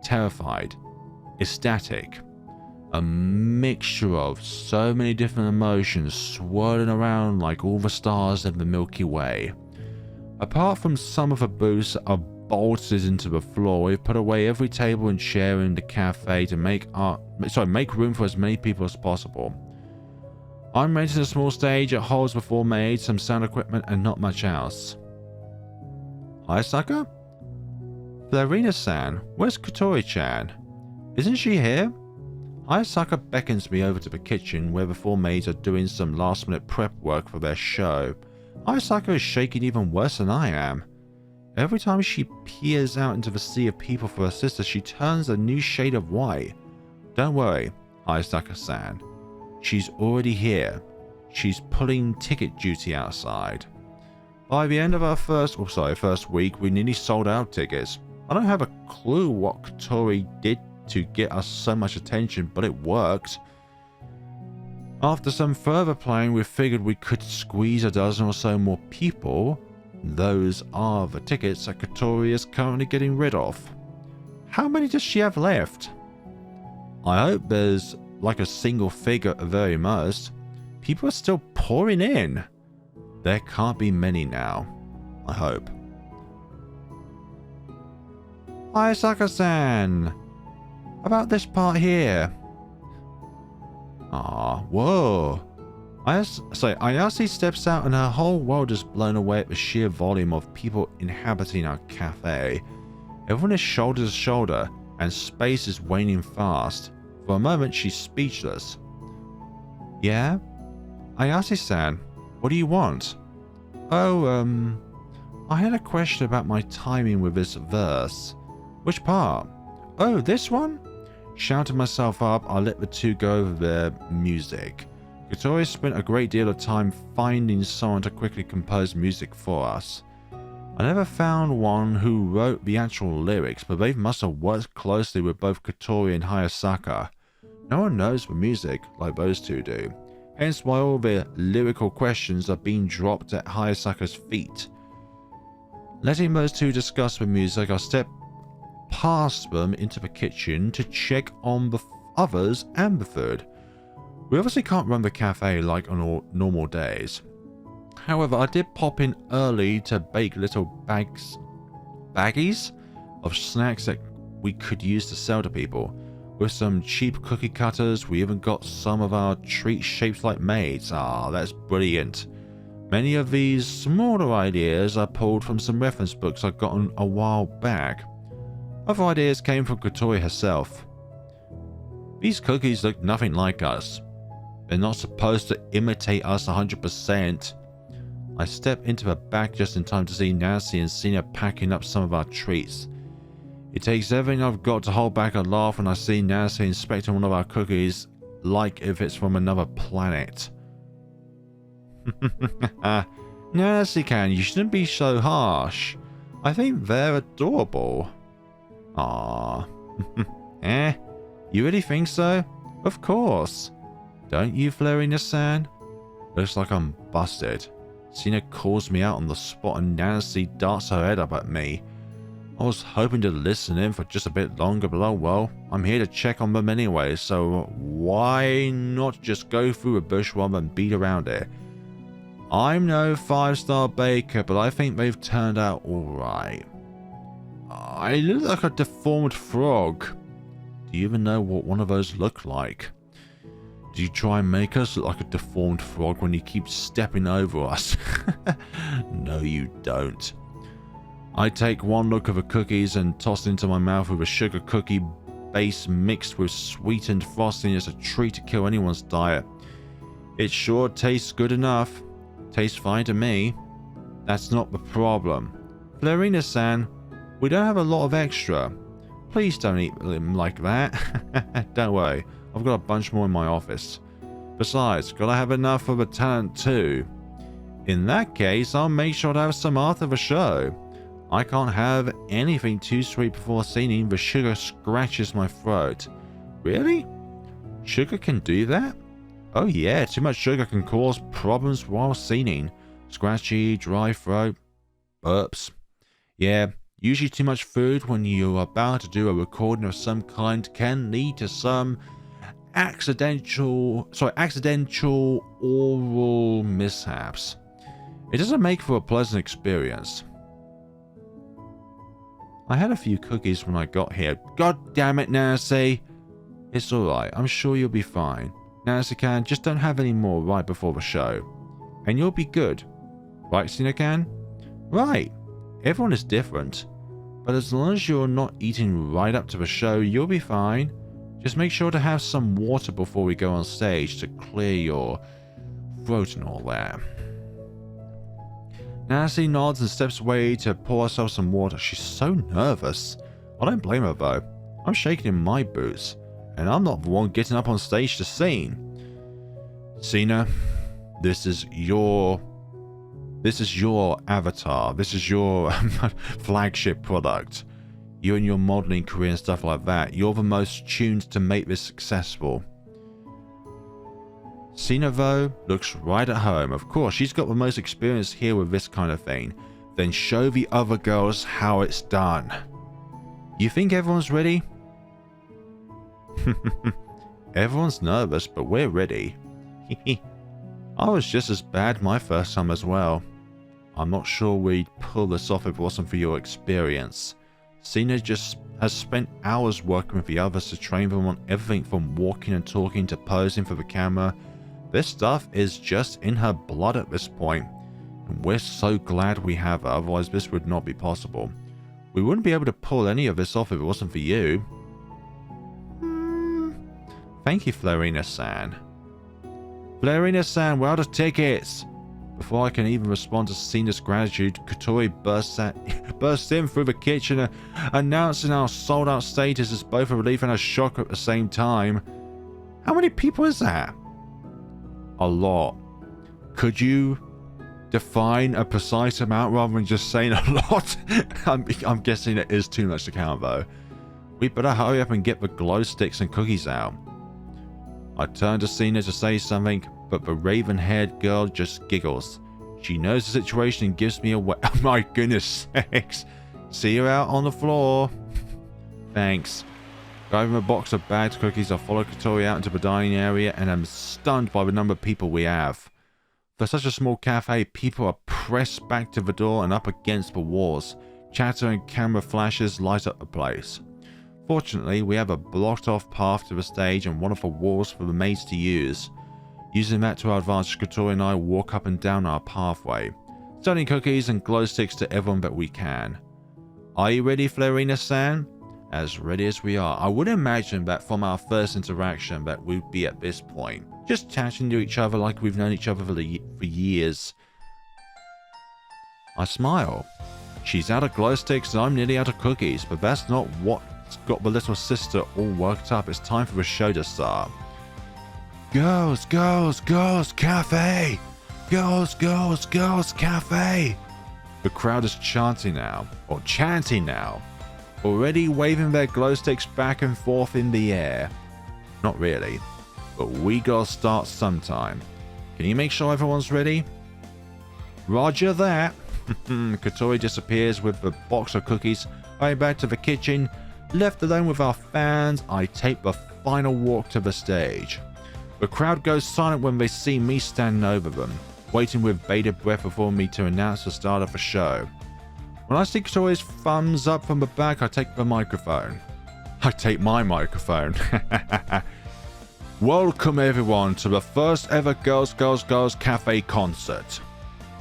terrified, ecstatic. A mixture of so many different emotions swirling around like all the stars in the Milky Way. Apart from some of the booths are bolted into the floor, we've put away every table and chair in the cafe to make room for as many people as possible. I'm renting a small stage. It holds the 4 maids, some sound equipment, and not much else. Hi, Sucker? Flarina-san, where's Kotori-chan? Isn't she here? Hayasaka beckons me over to the kitchen where the 4 maids are doing some last-minute prep work for their show. Hayasaka is shaking even worse than I am. Every time she peers out into the sea of people for her sister, she turns a new shade of white. Don't worry, Hayasaka-san. She's already here. She's pulling ticket duty outside. By the end of our first week, we nearly sold out tickets. I don't have a clue what Kotori did to get us so much attention, but it worked. After some further playing, we figured we could squeeze a dozen or so more people. Those are the tickets that Kotori is currently getting rid of. How many does she have left? I hope there's like a single figure at the very most. People are still pouring in. There can't be many now. I hope. Hi, Saka-san. About this part here. Ah, whoa. Ayase steps out and her whole world is blown away at the sheer volume of people inhabiting our cafe. Everyone is shoulder to shoulder and space is waning fast. For a moment, she's speechless. Yeah? Ayase-san, what do you want? Oh, I had a question about my timing with this verse. Which part? Oh, this one? Shouting myself up, I let the two go over their music. Kotori spent a great deal of time finding someone to quickly compose music for us. I never found one who wrote the actual lyrics, but they must have worked closely with both Kotori and Hayasaka. No one knows the music like those two do, hence why all the lyrical questions are being dropped at Hayasaka's feet. Letting those two discuss the music, I stepped past them into the kitchen to check on the others and the food. We obviously can't run the cafe like on all normal days. However, I did pop in early to bake little baggies of snacks that we could use to sell to people. With some cheap cookie cutters, we even got some of our treats shaped like maids. Ah, that's brilliant. Many of these smaller ideas are pulled from some reference books I've gotten a while back. Other ideas came from Kotori herself. These cookies look nothing like us. They're not supposed to imitate us 100%. I step into the back just in time to see Nanasi and Sina packing up some of our treats. It takes everything I've got to hold back a laugh when I see Nanasi inspecting one of our cookies like if it's from another planet. Nanasi-can, you shouldn't be so harsh. I think they're adorable. Ah, eh? You really think so? Of course. Don't you, Flarina-san? Looks like I'm busted. Sina calls me out on the spot and Nanasi darts her head up at me. I was hoping to listen in for just a bit longer, but oh well, I'm here to check on them anyway, so why not just go through a bush rather than beat around it? I'm no 5-star baker, but I think they've turned out alright. I look like a deformed frog. Do you even know what one of those look like? Do you try and make us look like a deformed frog when you keep stepping over us? No, you don't. I take one look at the cookies and toss it into my mouth with a sugar cookie base mixed with sweetened frosting as a treat to kill anyone's diet. It sure tastes good enough. Tastes fine to me. That's not the problem. Flarina-san, we don't have a lot of extra. Please don't eat them like that. Don't worry, I've got a bunch more in my office. Besides, gotta have enough for the talent too. In that case, I'll make sure to have some after the show. I can't have anything too sweet before singing. The sugar scratches my throat. Really? Sugar can do that? Oh yeah, too much sugar can cause problems while singing. Scratchy, dry throat, burps. Yeah, usually too much food when you're about to do a recording of some kind can lead to some accidental oral mishaps. It doesn't make for a pleasant experience. I had a few cookies when I got here. God damn it, Nanasi. It's alright, I'm sure you'll be fine. Nanasi-can, just don't have any more right before the show. And you'll be good. Right, Sina-can? Right. Everyone is different. But as long as you're not eating right up to the show, you'll be fine. Just make sure to have some water before we go on stage to clear your throat and all that. Nanasi nods and steps away to pour herself some water. She's so nervous. I don't blame her though. I'm shaking in my boots. And I'm not the one getting up on stage to sing. Sina, this is your avatar. This is your flagship product. You and your modeling career and stuff like that. You're the most tuned to make this successful. Sina, though, looks right at home. Of course, she's got the most experience here with this kind of thing. Then show the other girls how it's done. You think everyone's ready? Everyone's nervous, but we're ready. I was just as bad my first time as well. I'm not sure we'd pull this off if it wasn't for your experience. Sina just has spent hours working with the others to train them on everything from walking and talking to posing for the camera. This stuff is just in her blood at this point, and we're so glad we have her, otherwise this would not be possible. We wouldn't be able to pull any of this off if it wasn't for you. Thank you, Florina-san. Florina-san, we're out of tickets! Before I can even respond to Sina's gratitude, Kotori bursts in through the kitchen, announcing our sold-out status as both a relief and a shock at the same time. How many people is that? A lot. Could you define a precise amount rather than just saying a lot? I'm guessing it is too much to count though. We better hurry up and get the glow sticks and cookies out. I turn to Sina to say something, but the raven-haired girl just giggles. She knows the situation and gives me away. Oh my goodness sakes. See you out on the floor. Thanks. Grabbing a box of bagged cookies, I follow Kotori out into the dining area and am stunned by the number of people we have. For such a small cafe, people are pressed back to the door and up against the walls. Chatter and camera flashes light up the place. Fortunately, we have a blocked off path to the stage and one of the walls for the maids to use. Using that to our advantage, Kotori and I walk up and down our pathway, selling cookies and glow sticks to everyone that we can. Are you ready, Florina-san? As ready as we are. I would imagine that from our first interaction that we'd be at this point, just chatting to each other like we've known each other for years. I smile. She's out of glow sticks and I'm nearly out of cookies, but that's not what's got the little sister all worked up. It's time for the show to start. Girls, girls, girls, cafe! Girls, girls, girls, cafe! The crowd is chanting now, already waving their glow sticks back and forth in the air. Not really, but we gotta start sometime. Can you make sure everyone's ready? Roger that. Kotori disappears with the box of cookies. I back to the kitchen. Left alone with our fans, I take the final walk to the stage. The crowd goes silent when they see me standing over them, waiting with bated breath for me to announce the start of the show. When I see Kotori's thumbs up from the back, I take the microphone. I take my microphone. Welcome everyone to the first ever Girls Girls Girls Cafe concert.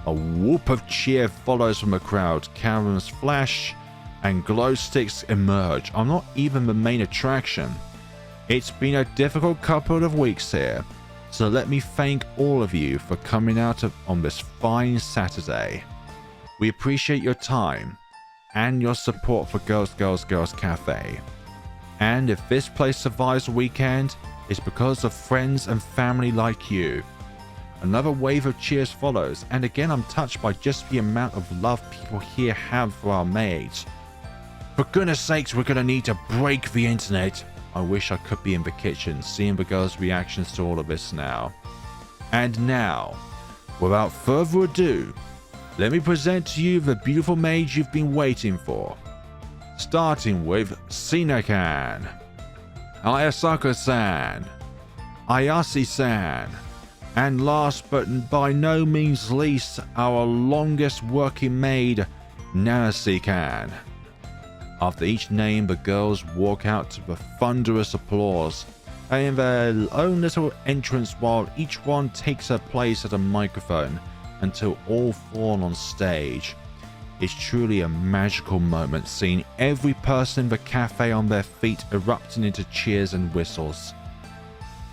A whoop of cheer follows from the crowd, cameras flash, and glow sticks emerge. I'm not even the main attraction. It's been a difficult couple of weeks here, so let me thank all of you for coming out on this fine Saturday. We appreciate your time and your support for Girls Girls Girls Cafe. And if this place survives the weekend, it's because of friends and family like you. Another wave of cheers follows, and again I'm touched by just the amount of love people here have for our maids. For goodness sakes, we're gonna need to break the internet. I wish I could be in the kitchen, seeing the girls' reactions to all of this now. And now, Without further ado, let me present to you the beautiful maids you've been waiting for. Starting with Shinnakan, Ayasaka-san, Ayase-san, and last but by no means least, our longest working maid, Nanase-kan. After each name, the girls walk out to the thunderous applause, paying their own little entrance while each one takes her place at a microphone until all fall on stage. It's truly a magical moment seeing every person in the cafe on their feet erupting into cheers and whistles.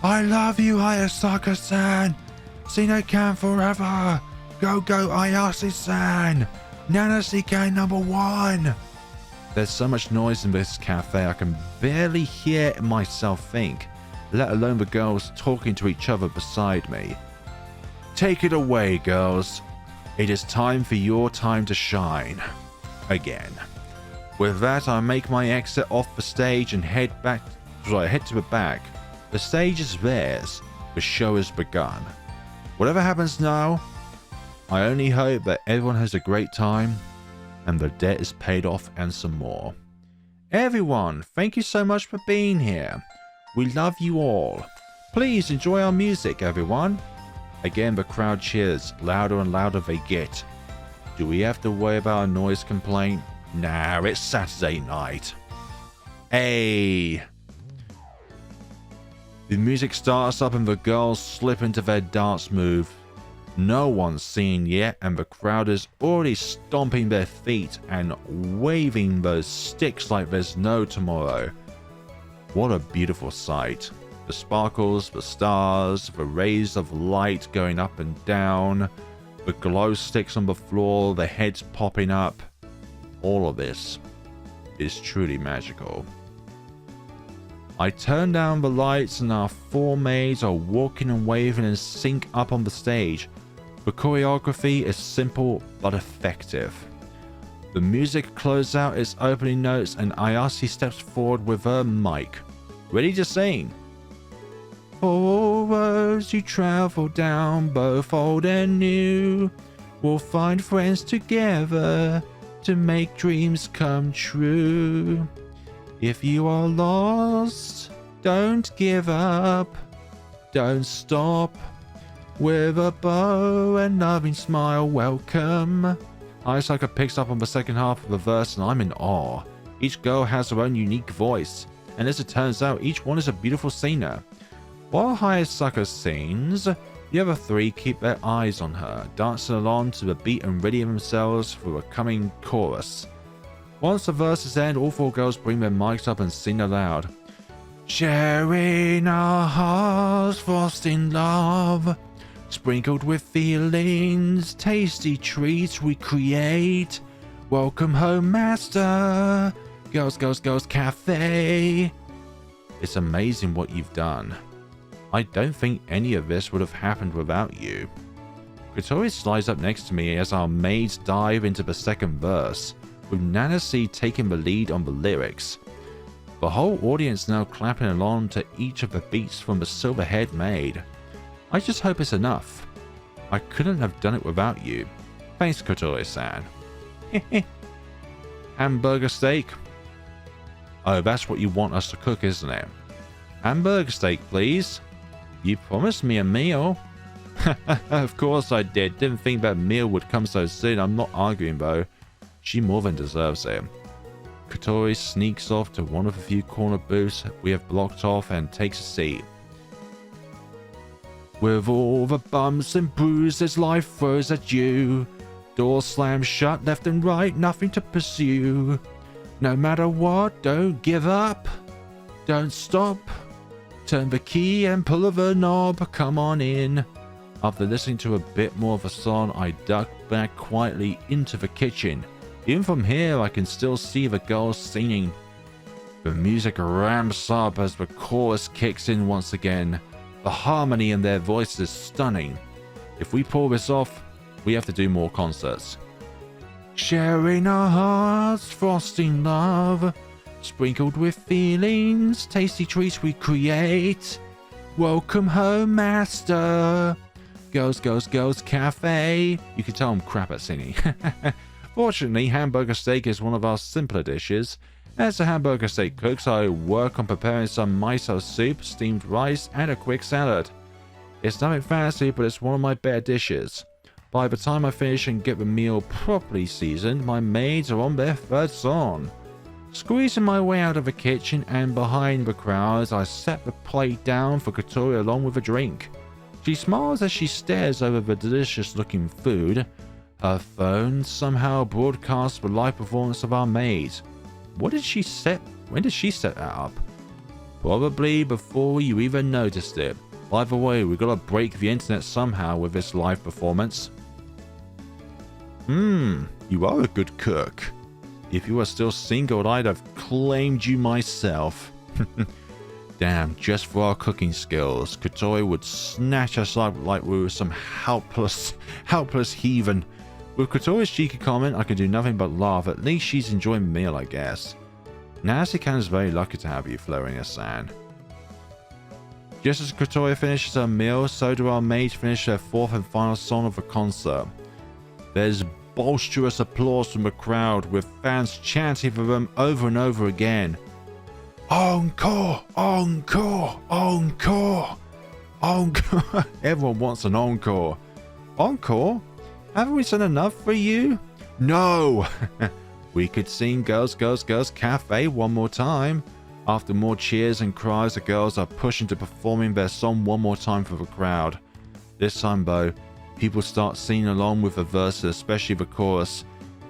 I love you, Ayasaka-san! Shinnakan forever! Go go Ayase-san! Nanase-kan #1! There's so much noise in this cafe I can barely hear myself think, let alone the girls talking to each other beside me. Take it away, girls. It is time for your time to shine. Again. With that, I make my exit off the stage and head to the back. The stage is theirs. The show has begun. Whatever happens now, I only hope that everyone has a great time and the debt is paid off and some more. Everyone, thank you so much for being here. We love you all. Please enjoy our music, everyone. Again, the crowd cheers. Louder and louder they get. Do we have to worry about a noise complaint? Nah, it's Saturday night. Hey! The music starts up and the girls slip into their dance move. No one's seen yet and the crowd is already stomping their feet and waving those sticks like there's no tomorrow. What a beautiful sight. The sparkles, the stars, the rays of light going up and down, the glow sticks on the floor, the heads popping up. All of this is truly magical. I turn down the lights and our 4 maids are walking and waving and sync up on the stage. The choreography is simple but effective. The music closes out its opening notes and Ayase steps forward with her mic, ready to sing. For all roads you travel down, both old and new, we'll find friends together to make dreams come true. If you are lost, don't give up, don't stop. With a bow and loving smile, welcome. Ayasaka picks up on the second half of the verse and I'm in awe. Each girl has her own unique voice, and as it turns out, each one is a beautiful singer. While Ayasaka sings, the other 3 keep their eyes on her, dancing along to the beat and readying themselves for a coming chorus. Once the verses end, all 4 girls bring their mics up and sing aloud. Sharing our hearts, frosting love, sprinkled with feelings, tasty treats we create. Welcome home, master. Girls, girls, girls, cafe. It's amazing what you've done. I don't think any of this would have happened without you. Kotori slides up next to me as our maids dive into the second verse, with Nanasi taking the lead on the lyrics. The whole audience now clapping along to each of the beats from the silver-haired maid. I just hope it's enough. I couldn't have done it without you. Thanks, Kotori-san. Hamburger steak? Oh, that's what you want us to cook, isn't it? Hamburger steak, please. You promised me a meal. Of course I did. Didn't think that meal would come so soon. I'm not arguing, though. She more than deserves it. Kotori sneaks off to one of the few corner booths we have blocked off and takes a seat. With all the bumps and bruises life throws at you, doors slam shut left and right, nothing to pursue. No matter what, don't give up, don't stop. Turn the key and pull the knob, come on in. After listening to a bit more of a song, I duck back quietly into the kitchen. Even from here, I can still see the girls singing. The music ramps up as the chorus kicks in once again. The harmony in their voices is stunning. If we pull this off, we have to do more concerts. Sharing our hearts, frosting love, sprinkled with feelings, tasty treats we create. Welcome home, master. girls cafe. You can tell I'm crap at singing. Fortunately, hamburger steak is one of our simpler dishes. As the hamburger steak cooks, I work on preparing some miso soup, steamed rice, and a quick salad. It's nothing fancy, but it's one of my better dishes. By the time I finish and get the meal properly seasoned, my maids are on their third song. Squeezing my way out of the kitchen and behind the crowds, I set the plate down for Katori along with a drink. She smiles as she stares over the delicious-looking food. Her phone somehow broadcasts the live performance of our maids. When did she set that up? Probably before you even noticed it. By the way, we gotta break the internet somehow with this live performance. You are a good cook. If you were still single, I'd have claimed you myself. Damn, just for our cooking skills, Katori would snatch us up like we were some helpless heathen. With Katori's cheeky comment, I can do nothing but laugh. At least she's enjoying the meal, I guess. Nanase is very lucky to have you, Florina-san. Just as Katori finishes her meal, so do our maids finish their fourth and final song of the concert. There's boisterous applause from the crowd, with fans chanting for them over and over again. Encore! Encore! Encore! Encore! Everyone wants an encore. Encore? Haven't we done enough for you? No! We could sing Girls Cafe one more time. After more cheers and cries, the girls are pushed into performing their song one more time for the crowd. This time, though, people start singing along with the verses, especially the chorus.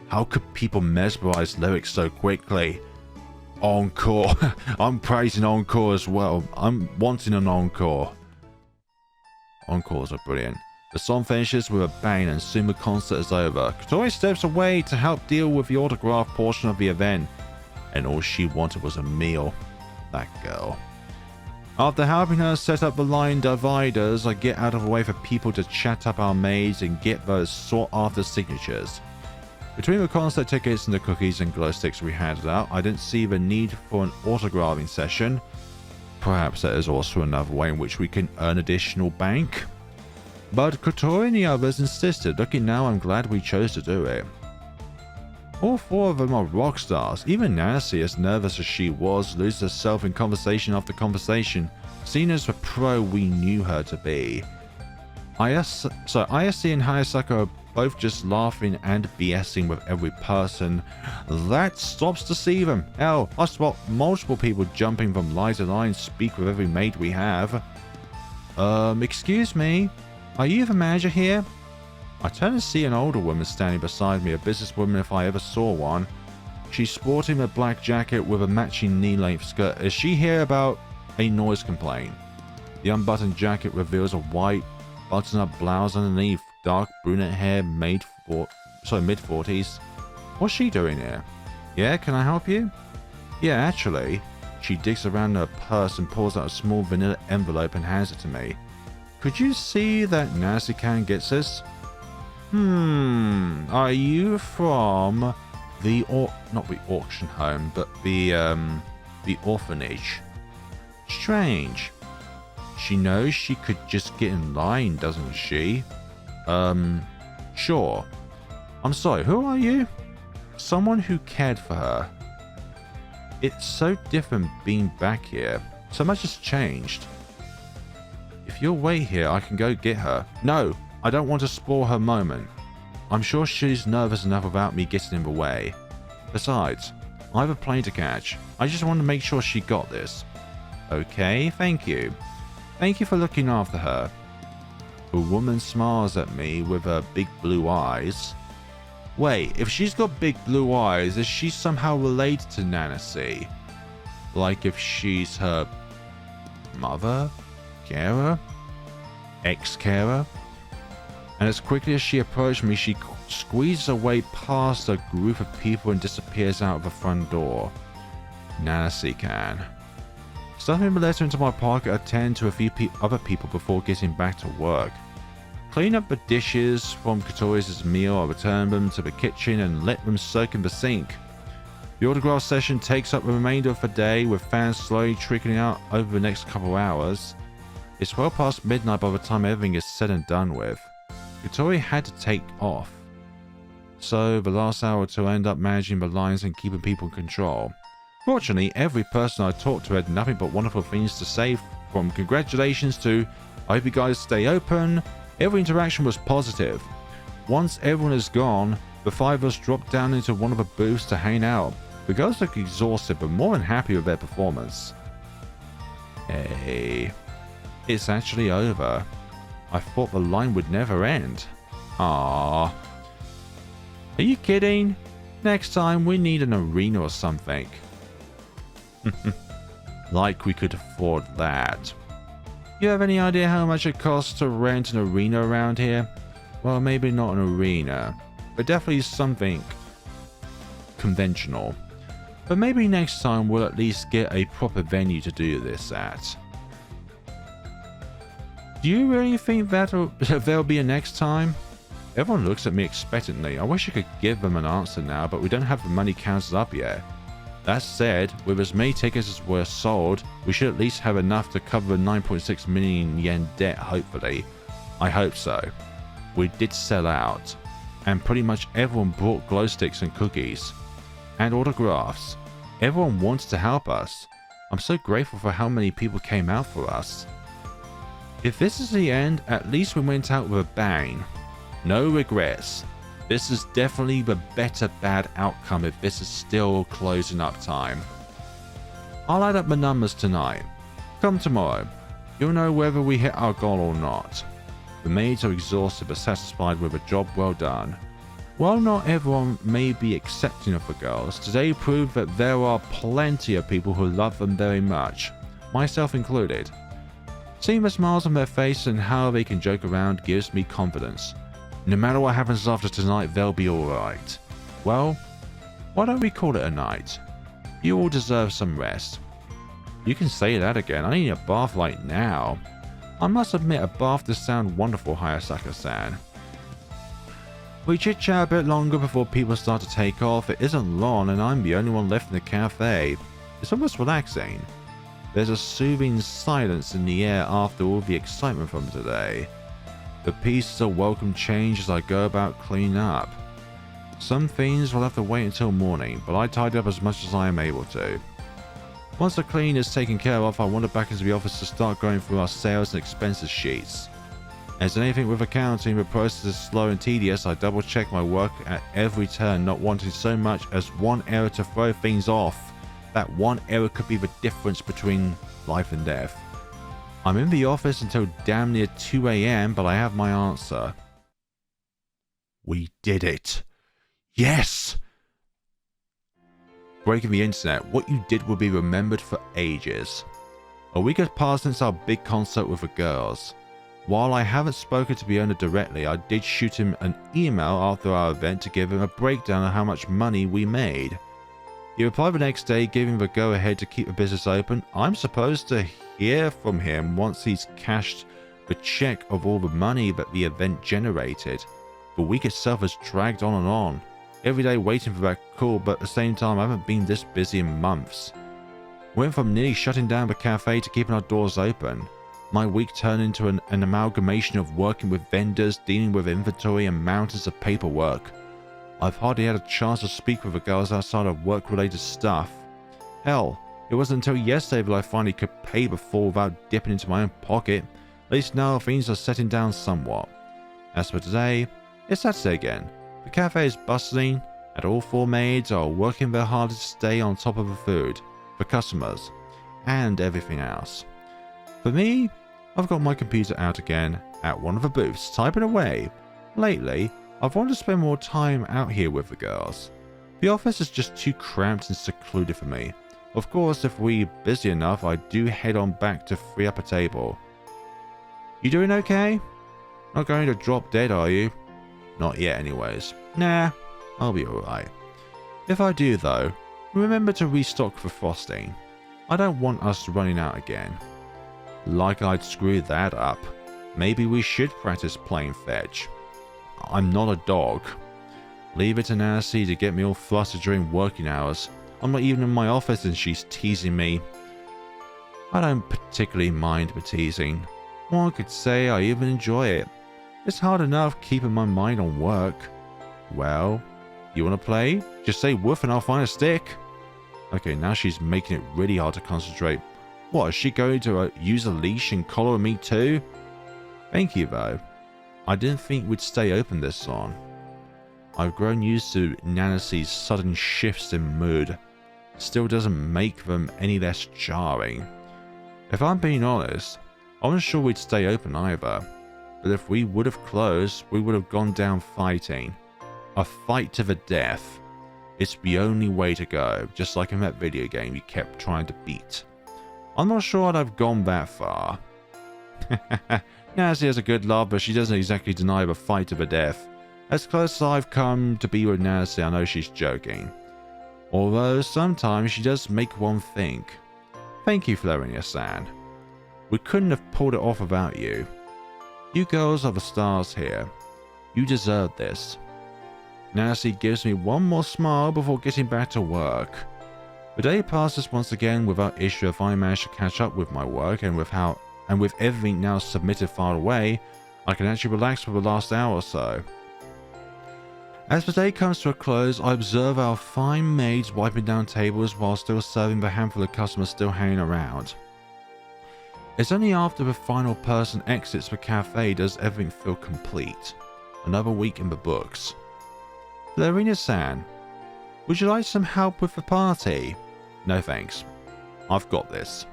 How could people mesmerize lyrics so quickly? Encore. I'm praising encore as well. I'm wanting an encore. Encores are brilliant. The song finishes with a bang and soon the concert is over. Katori steps away to help deal with the autograph portion of the event. And all she wanted was a meal. That girl. After helping her set up the line dividers, I get out of the way for people to chat up our maids and get those sought after signatures. Between the concert tickets and the cookies and glow sticks we handed out, I didn't see the need for an autographing session. Perhaps there is also another way in which we can earn additional bank. But Katori and the others insisted. Looking now, I'm glad we chose to do it. All four of them are rock stars. Even Nanasi, as nervous as she was, loses herself in conversation after conversation, seen as the pro we knew her to be. Ayase and Hayasaka are both just laughing and BSing with every person. That stops to see them. Hell, I spot multiple people jumping from line to line, speak with every mate we have. Excuse me? Are you the manager here? I turn and see an older woman standing beside me, a businesswoman if I ever saw one. She's sporting a black jacket with a matching knee-length skirt. Is she here about a noise complaint? The unbuttoned jacket reveals a white, button-up blouse underneath, dark brunette hair, mid-40s. What's she doing here? Yeah, can I help you? Yeah, actually. She digs around her purse and pulls out a small vanilla envelope and hands it to me. Could you see that Nanase-can gets this? Are you from not the auction home, but the orphanage? Strange. She knows she could just get in line, doesn't she? Sure. I'm sorry, who are you? Someone who cared for her. It's so different being back here. So much has changed. If you'll wait here, I can go get her. No, I don't want to spoil her moment. I'm sure she's nervous enough without me getting in the way. Besides, I have a plane to catch. I just want to make sure she got this. Okay, thank you. Thank you for looking after her. The woman smiles at me with her big blue eyes. Wait, if she's got big blue eyes, is she somehow related to Nanasi? Like if she's her mother? Carer? Ex-carer? And as quickly as she approached me, she squeezes her way past a group of people and disappears out of the front door. Nanase-can. Stuffing the letter into my pocket, I attend to a few other people before getting back to work. Clean up the dishes from Katori's meal, I return them to the kitchen and let them soak in the sink. The autograph session takes up the remainder of the day, with fans slowly trickling out over the next couple hours. It's well past midnight by the time everything is said and done with. Victoria had to take off, so the last hour or two I ended up managing the lines and keeping people in control. Fortunately, every person I talked to had nothing but wonderful things to say, from congratulations to I hope you guys stay open. Every interaction was positive. Once everyone is gone, the five of us dropped down into one of the booths to hang out. The girls looked exhausted but more than happy with their performance. Hey, it's actually over. I thought the line would never end. Ah, are you kidding? Next time we need an arena or something. Like we could afford that. You have any idea how much it costs to rent an arena around here? Well, maybe not an arena, but definitely something conventional. But maybe next time we'll at least get a proper venue to do this at. Do you really think that there'll be a next time? Everyone looks at me expectantly. I wish I could give them an answer now, but we don't have the money counted up yet. That said, with as many tickets as were sold, we should at least have enough to cover the 9.6 million yen debt, hopefully. I hope so. We did sell out, and pretty much everyone brought glow sticks and cookies, and autographs. Everyone wants to help us. I'm so grateful for how many people came out for us. If this is the end, at least we went out with a bang. No regrets. This is definitely the better bad outcome if this is still closing up time. I'll add up the numbers tonight. Come tomorrow. You'll know whether we hit our goal or not. The maids are exhausted but satisfied with a job well done. While not everyone may be accepting of the girls, today proved that there are plenty of people who love them very much, myself included. Seeing the smiles on their face and how they can joke around gives me confidence. No matter what happens after tonight, they'll be alright. Well, why don't we call it a night? You all deserve some rest. You can say that again. I need a bath right now. I must admit, a bath does sound wonderful, Hayasaka-san. We chit-chat a bit longer before people start to take off. It isn't long and I'm the only one left in the cafe. It's almost relaxing. There's a soothing silence in the air after all the excitement from today. The peace is a welcome change as I go about cleaning up. Some things will have to wait until morning, but I tidy up as much as I am able to. Once the clean is taken care of, I wander back into the office to start going through our sales and expenses sheets. As anything with accounting, the process is slow and tedious. I double check my work at every turn, not wanting so much as one error to throw things off. That one error could be the difference between life and death. I'm in the office until damn near 2 AM, but I have my answer. We did it. Yes! Breaking the internet. What you did will be remembered for ages. A week has passed since our big concert with the girls. While I haven't spoken to the owner directly, I did shoot him an email after our event to give him a breakdown of how much money we made. He replied the next day, giving the go-ahead to keep the business open. I'm supposed to hear from him once he's cashed the check of all the money that the event generated. The week itself has dragged on and on. Every day waiting for that call, but at the same time I haven't been this busy in months. Went from nearly shutting down the cafe to keeping our doors open. My week turned into an amalgamation of working with vendors, dealing with inventory and mountains of paperwork. I've hardly had a chance to speak with the girls outside of work-related stuff. Hell, it wasn't until yesterday that I finally could pay the full without dipping into my own pocket. At least now things are settling down somewhat. As for today, it's Saturday again. The cafe is bustling, and all 4 maids are working their hardest to stay on top of the food, the customers, and everything else. For me, I've got my computer out again at one of the booths, typing away. Lately, I've wanted to spend more time out here with the girls. The office is just too cramped and secluded for me. Of course, if we're busy enough, I do head on back to free up a table. You doing okay? Not going to drop dead, are you? Not yet anyways. Nah, I'll be alright. If I do though, remember to restock for frosting. I don't want us running out again. Like I'd screw that up. Maybe we should practice playing fetch. I'm not a dog. Leave it to Nanasi to get me all flustered during working hours. I'm not even in my office and she's teasing me. I don't particularly mind the teasing. One could say I even enjoy it. It's hard enough keeping my mind on work. Well, you want to play? Just say woof and I'll find a stick. Okay, now she's making it really hard to concentrate. What, is she going to use a leash and collar me too? Thank you, though. I didn't think we'd stay open this long. I've grown used to Nanase's sudden shifts in mood. Still doesn't make them any less jarring. If I'm being honest, I wasn't sure we'd stay open either. But if we would have closed, we would have gone down fighting. A fight to the death. It's the only way to go, just like in that video game you kept trying to beat. I'm not sure I'd have gone that far. Nanasi has a good love, but she doesn't exactly deny the fight to the death. As close as I've come to be with Nanasi, I know she's joking. Although sometimes she does make one think. Thank you, Florinia-san. We couldn't have pulled it off without you. You girls are the stars here. You deserve this. Nanasi gives me one more smile before getting back to work. The day passes once again without issue if I manage to catch up with my work, and with everything now submitted far away, I can actually relax for the last hour or so. As the day comes to a close, I observe our fine maids wiping down tables while still serving the handful of customers still hanging around. It's only after the final person exits the cafe does everything feel complete. Another week in the books. Florina-san, would you like some help with the party? No thanks. I've got this.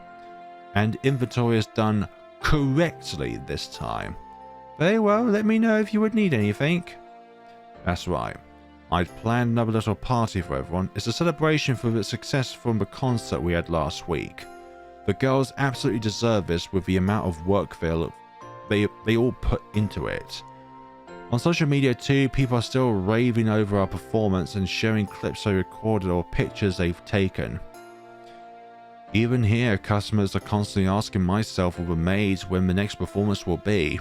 And inventory is done correctly this time. Very well, let me know if you would need anything. That's right. I'd planned another little party for everyone. It's a celebration for the success from the concert we had last week. The girls absolutely deserve this with the amount of work they all put into it. On social media too, people are still raving over our performance and sharing clips they recorded or pictures they've taken. Even here, customers are constantly asking myself or the maids when the next performance will be.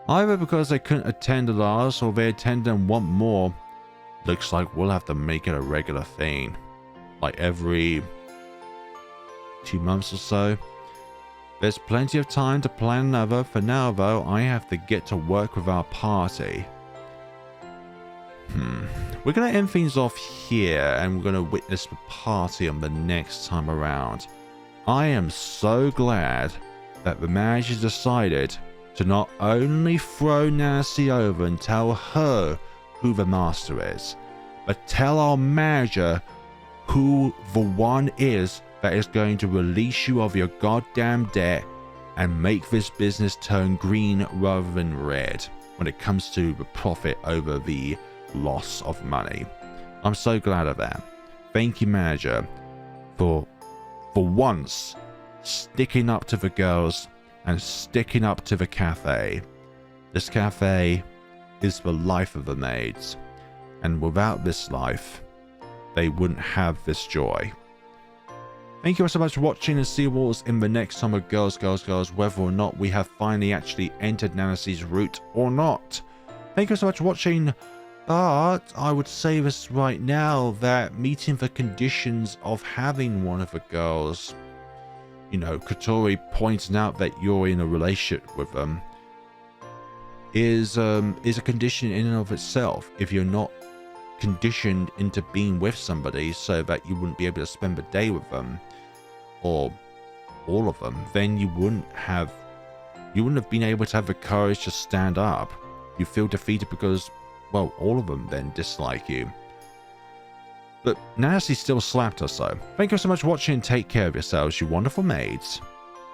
Either because they couldn't attend the last or they attended and want more. Looks like we'll have to make it a regular thing. Like every 2 months or so. There's plenty of time to plan another. For now though, I have to get to work with our party. We're going to end things off here and we're going to witness the party on the next time around. I am so glad that the manager decided to not only throw Nanasi over and tell her who the master is, but tell our manager who the one is that is going to release you of your goddamn debt and make this business turn green rather than red when it comes to the profit over the loss of money. I'm so glad of that. Thank you, manager, for once sticking up to the girls and sticking up to the cafe. This cafe is the life of the maids, and without this life, they wouldn't have this joy. Thank you all so much for watching, and see you all in the next time of Girls, whether or not we have finally actually entered Nanasi's route or not. Thank you so much for watching, but I would say this right now, that meeting the conditions of having one of the girls, you know, Kotori pointing out that you're in a relationship with them, is a condition in and of itself. If you're not conditioned into being with somebody so that you wouldn't be able to spend the day with them, or all of them, then you wouldn't have been able to have the courage to stand up. You feel defeated because, well, all of them then dislike you. But Nanasi still slapped her, so thank you so much for watching. Take care of yourselves, you wonderful maids.